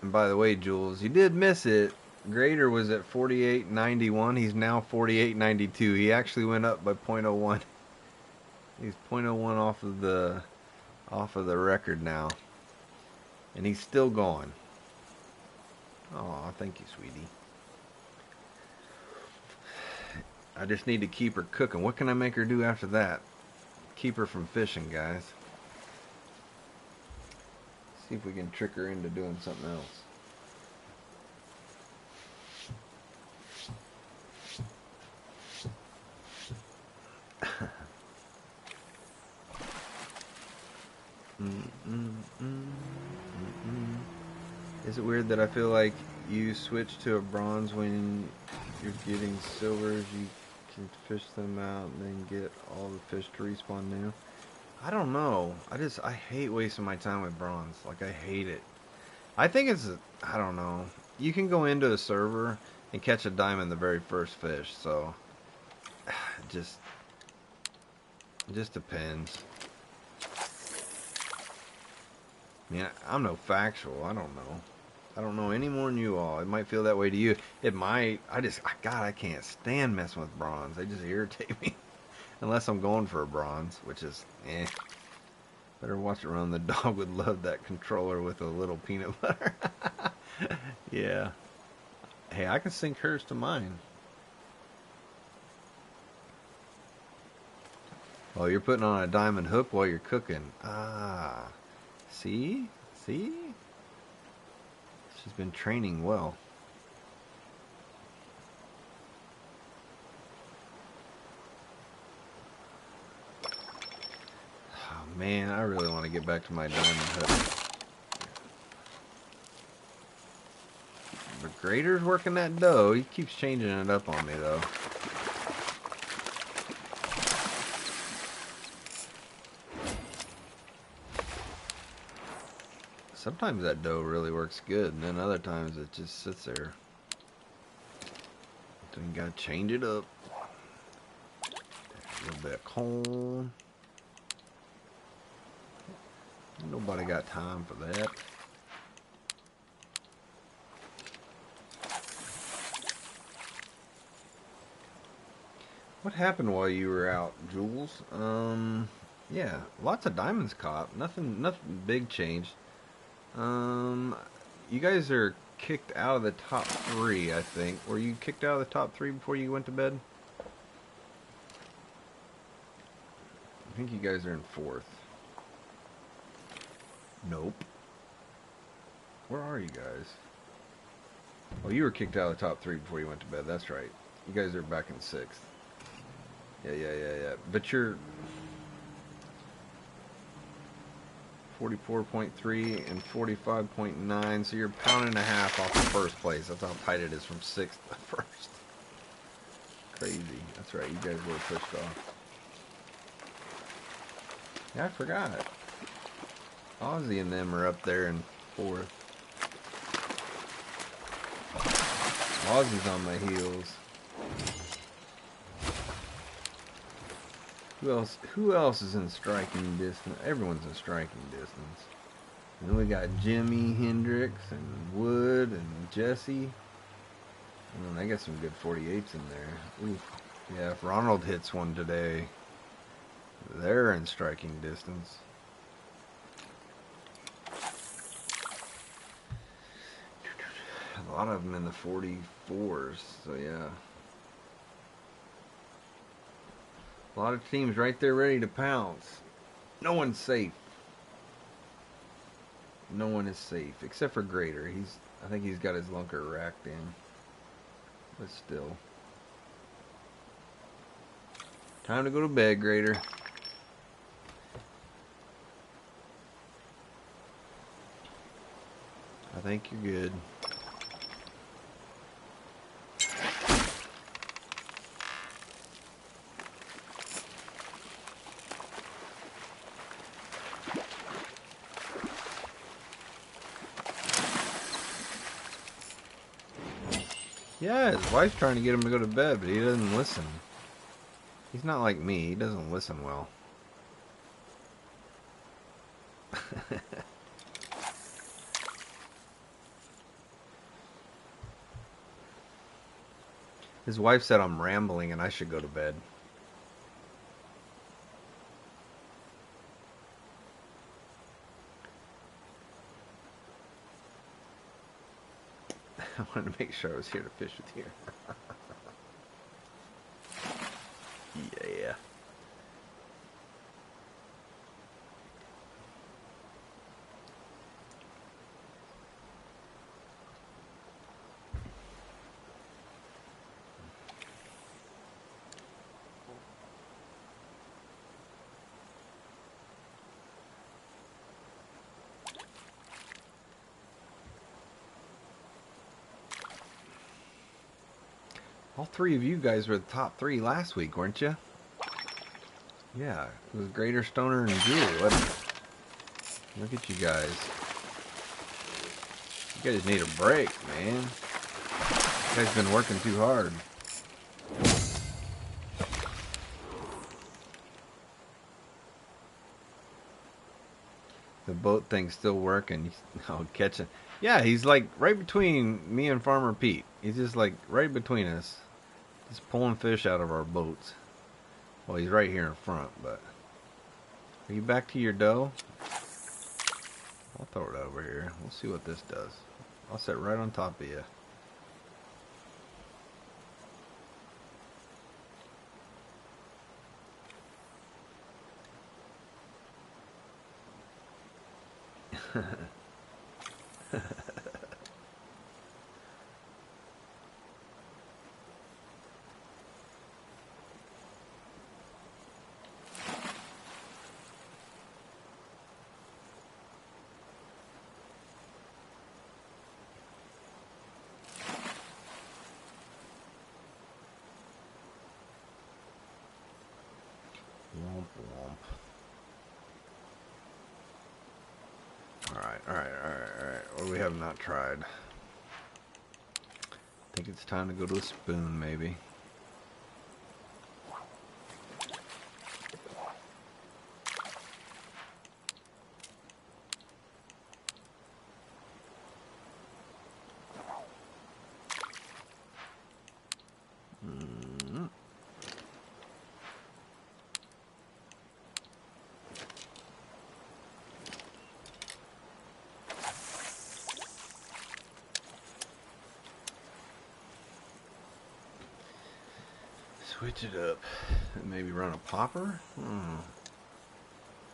And by the way, Jules, you did miss it. Grader was at 48.91. He's now 48.92. He actually went up by 0.01. He's 0.01 off of the record now. And he's still going. Aw, thank you, sweetie. I just need to keep her cooking. What can I make her do after that? Keep her from fishing, guys. See if we can trick her into doing something else. Is it weird that I feel like you switch to a bronze when you're getting silvers? You can fish them out and then get all the fish to respawn new. I don't know. I hate wasting my time with bronze. Like, I hate it. I think I don't know. You can go into a server and catch a diamond the very first fish, so it just depends. I mean, I'm no factual. I don't know. I don't know any more than you all. It might feel that way to you. It might. God, I can't stand messing with bronze. They just irritate me. Unless I'm going for a bronze, which is, Better watch it run. The dog would love that controller with a little peanut butter. Yeah. Hey, I can sync hers to mine. Oh, you're putting on a diamond hook while you're cooking. Ah. See? See? She's been training well. Oh man, I really want to get back to my diamond hook. The grader's working that dough. He keeps changing it up on me though. Sometimes that dough really works good, and then other times it just sits there. So you gotta change it up. A little bit of corn. Nobody got time for that. What happened while you were out, Jules? Yeah, lots of diamonds caught. Nothing big changed. You guys are kicked out of the top 3, I think. Were you kicked out of the top 3 before you went to bed? I think you guys are in 4th. Nope. Where are you guys? Oh, you were kicked out of the top 3 before you went to bed. That's right. You guys are back in 6th. Yeah. But you're 44.3 and 45.9, so you're a pound and a half off of 1st place. That's how tight it is from 6th to 1st. Crazy. That's right, you guys were pushed off. Yeah, I forgot. Ozzy and them are up there in 4th. Ozzy's on my heels. Who else is in striking distance? Everyone's in striking distance. And then we got Jimmy Hendricks and Wood and Jesse. They got some good 48s in there. Ooh. Yeah, if Ronald hits one today, they're in striking distance. A lot of them in the 44s, so yeah. A lot of teams right there ready to pounce. No one's safe. No one is safe, except for Grader. I think he's got his lunker racked in. But still. Time to go to bed, Grader. I think you're good. Yeah, his wife's trying to get him to go to bed, but he doesn't listen. He's not like me. He doesn't listen well. His wife said I'm rambling and I should go to bed. I wanted to make sure I was here to fish with you. Yeah. All 3 of you guys were the top 3 last week, weren't you? Yeah, it was Grader, Stoner, and Jewel, wasn't it? Look at you guys. You guys need a break, man. You guys been working too hard. The boat thing's still working. Oh, catching. Yeah, he's like right between me and Farmer Pete. He's just like right between us. Just pulling fish out of our boats. Well, he's right here in front, but... Are you back to your dough? I'll throw it over here. We'll see what this does. I'll sit right on top of you. Womp womp. Alright. What do we have not tried? I think it's time to go to a spoon, maybe. Switch it up. Maybe run a popper? I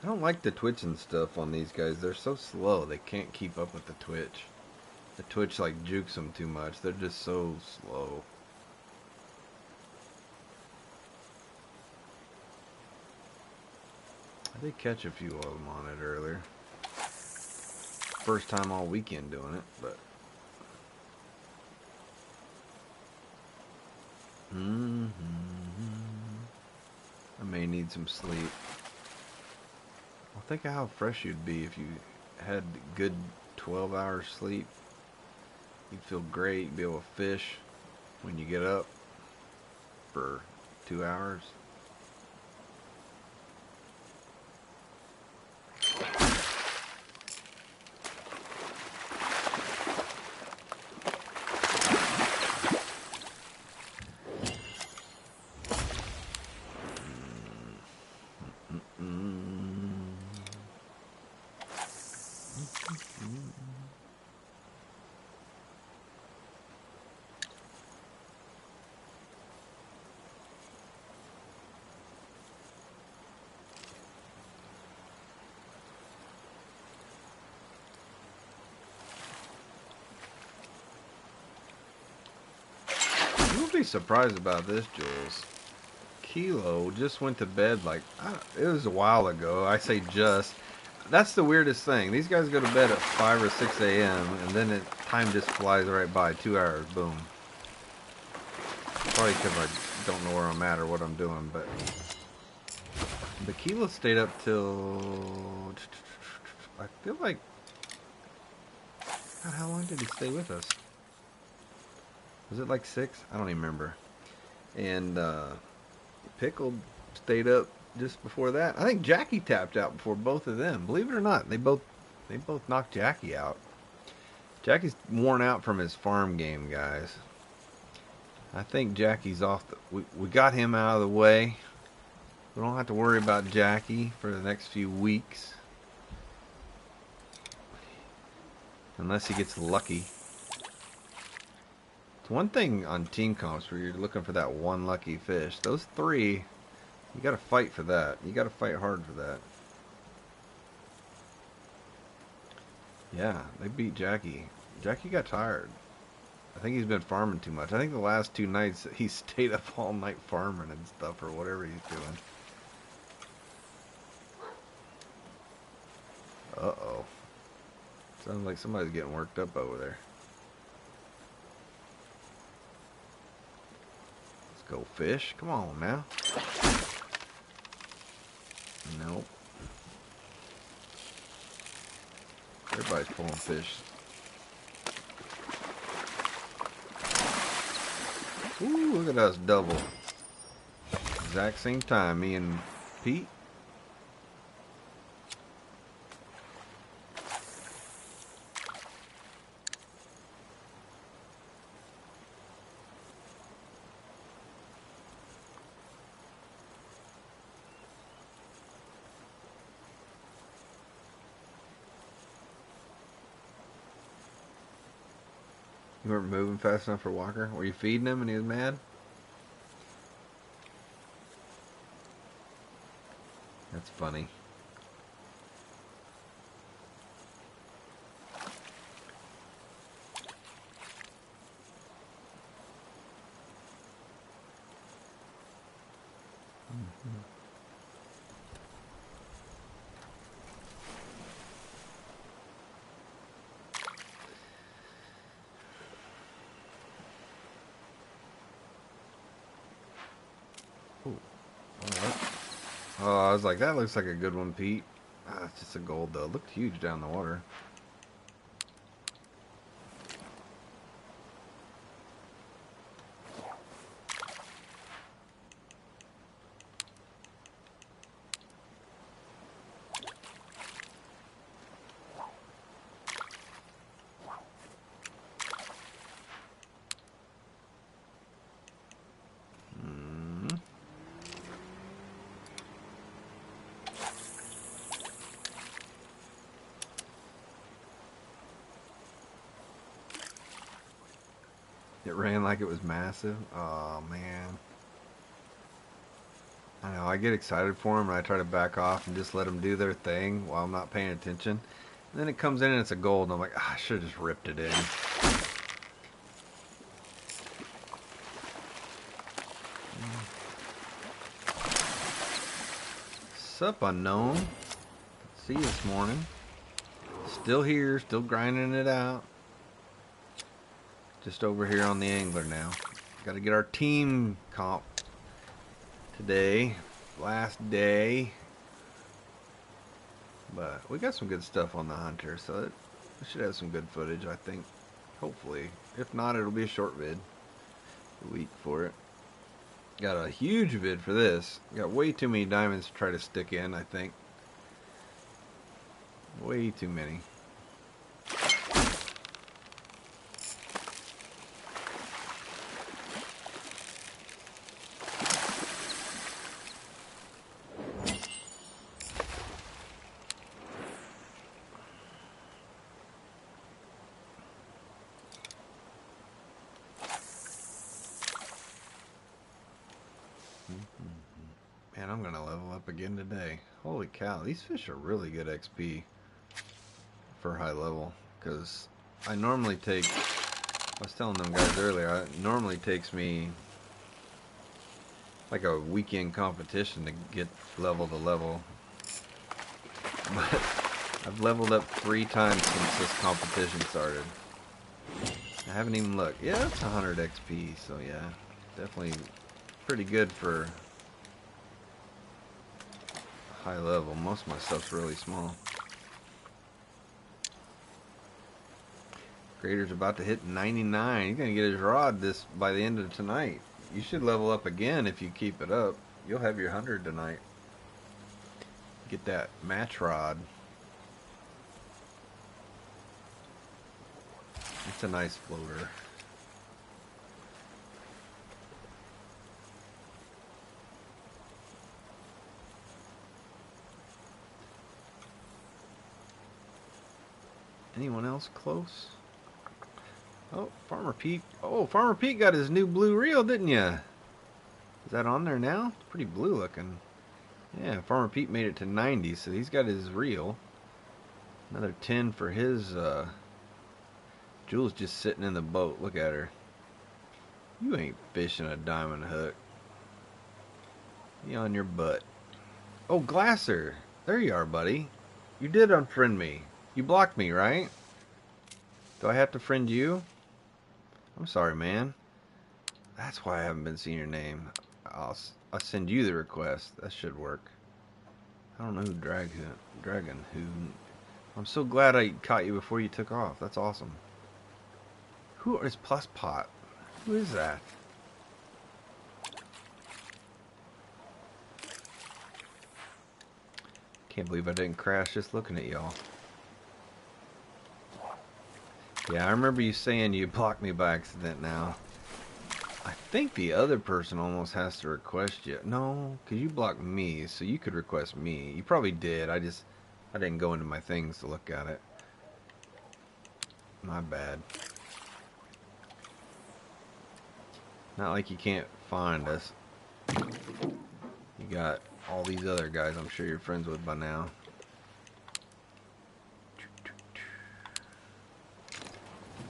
don't like the twitching stuff on these guys. They're so slow. They can't keep up with the twitch. The twitch like jukes them too much. They're just so slow. I did catch a few of them on it earlier. First time all weekend doing it, but... I may need some sleep. Well, think of how fresh you'd be if you had good 12 hours sleep. You'd feel great. You'd be able to fish when you get up for 2 hours. You'll be surprised about this, Jules. Kilo just went to bed like, it was a while ago. I say just. That's the weirdest thing. These guys go to bed at 5 or 6 a.m. and then time just flies right by. 2 hours, boom. Probably because I don't know where I'm at or what I'm doing, but Kilo stayed up till, I feel like, God, how long did he stay with us? Was it like 6? I don't even remember. And Pickled stayed up just before that. I think Jackie tapped out before both of them. Believe it or not, they both knocked Jackie out. Jackie's worn out from his farm game, guys. I think Jackie's off. We got him out of the way. We don't have to worry about Jackie for the next few weeks. Unless he gets lucky. It's one thing on team comps where you're looking for that one lucky fish. Those 3, you gotta fight for that. You gotta fight hard for that. Yeah, they beat Jackie. Jackie got tired. I think he's been farming too much. I think the last 2 nights he stayed up all night farming and stuff or whatever he's doing. Uh-oh. Sounds like somebody's getting worked up over there. Let's go fish. Come on now. Nope. Everybody's pulling fish. Ooh, look at us double. Exact same time, me and Pete. You weren't moving fast enough for Walker? Were you feeding him and he was mad? That's funny. Oh, I was like, that looks like a good one, Pete. Ah, it's just a gold though. It looked huge down the water. It ran like it was massive. Oh, man. I know, I get excited for them and I try to back off and just let them do their thing while I'm not paying attention. And then it comes in and it's a gold and I'm like, I should have just ripped it in. Sup, unknown? See you this morning. Still here, still grinding it out. Just over here on the angler now. Got to get our team comp today. Last day. But we got some good stuff on the hunter, so we should have some good footage, I think. Hopefully. If not, it'll be a short vid. A week for it. Got a huge vid for this. Got way too many diamonds to try to stick in, I think. Way too many. Man, I'm gonna level up again today. Holy cow, these fish are really good XP for high level. Because I normally take, I was telling them guys earlier, it normally takes me like a weekend competition to get level to level. But I've leveled up 3 times since this competition started. I haven't even looked. Yeah, it's 100 XP, so yeah, definitely pretty good for high level. Most of my stuff's really small. Grader's about to hit 99. He's gonna get his rod by the end of tonight. You should level up again if you keep it up. You'll have your 100 tonight. Get that match rod. It's a nice floater. Anyone else close? Oh, Farmer Pete. Oh, Farmer Pete got his new blue reel, didn't ya? Is that on there now? It's pretty blue looking. Yeah, Farmer Pete made it to 90, so he's got his reel. Another 10 for his, Jules just sitting in the boat. Look at her. You ain't fishing a diamond hook. You on your butt. Oh, Glasser. There you are, buddy. You did unfriend me. You blocked me, right? Do I have to friend you? I'm sorry, man. That's why I haven't been seeing your name. I'll send you the request. That should work. I don't know who Dragon who. I'm so glad I caught you before you took off. That's awesome. Who is Plus Pot? Who is that? Can't believe I didn't crash just looking at y'all. Yeah, I remember you saying you blocked me by accident now. I think the other person almost has to request you. No, because you blocked me, so you could request me. You probably did. I didn't go into my things to look at it. My bad. Not like you can't find us. You got all these other guys I'm sure you're friends with by now.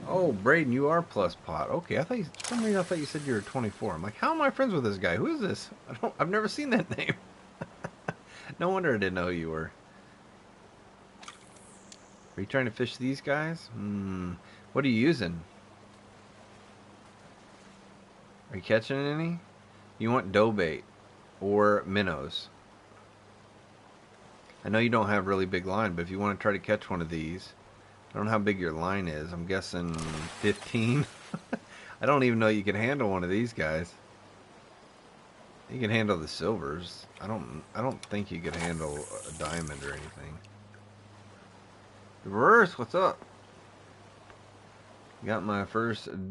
Oh, Braden, you are Plus Pot. Okay, I thought for some reason I thought you said you were 24. I'm like, how am I friends with this guy? Who is this? I've never seen that name. No wonder I didn't know who you were. Are you trying to fish these guys? What are you using? Are you catching any? You want dough bait or minnows. I know you don't have really big line, but if you want to try to catch one of these, I don't know how big your line is. I'm guessing 15. I don't even know you can handle one of these guys. You can handle the silvers. I don't think you could handle a diamond or anything. Reverse, what's up? Got my first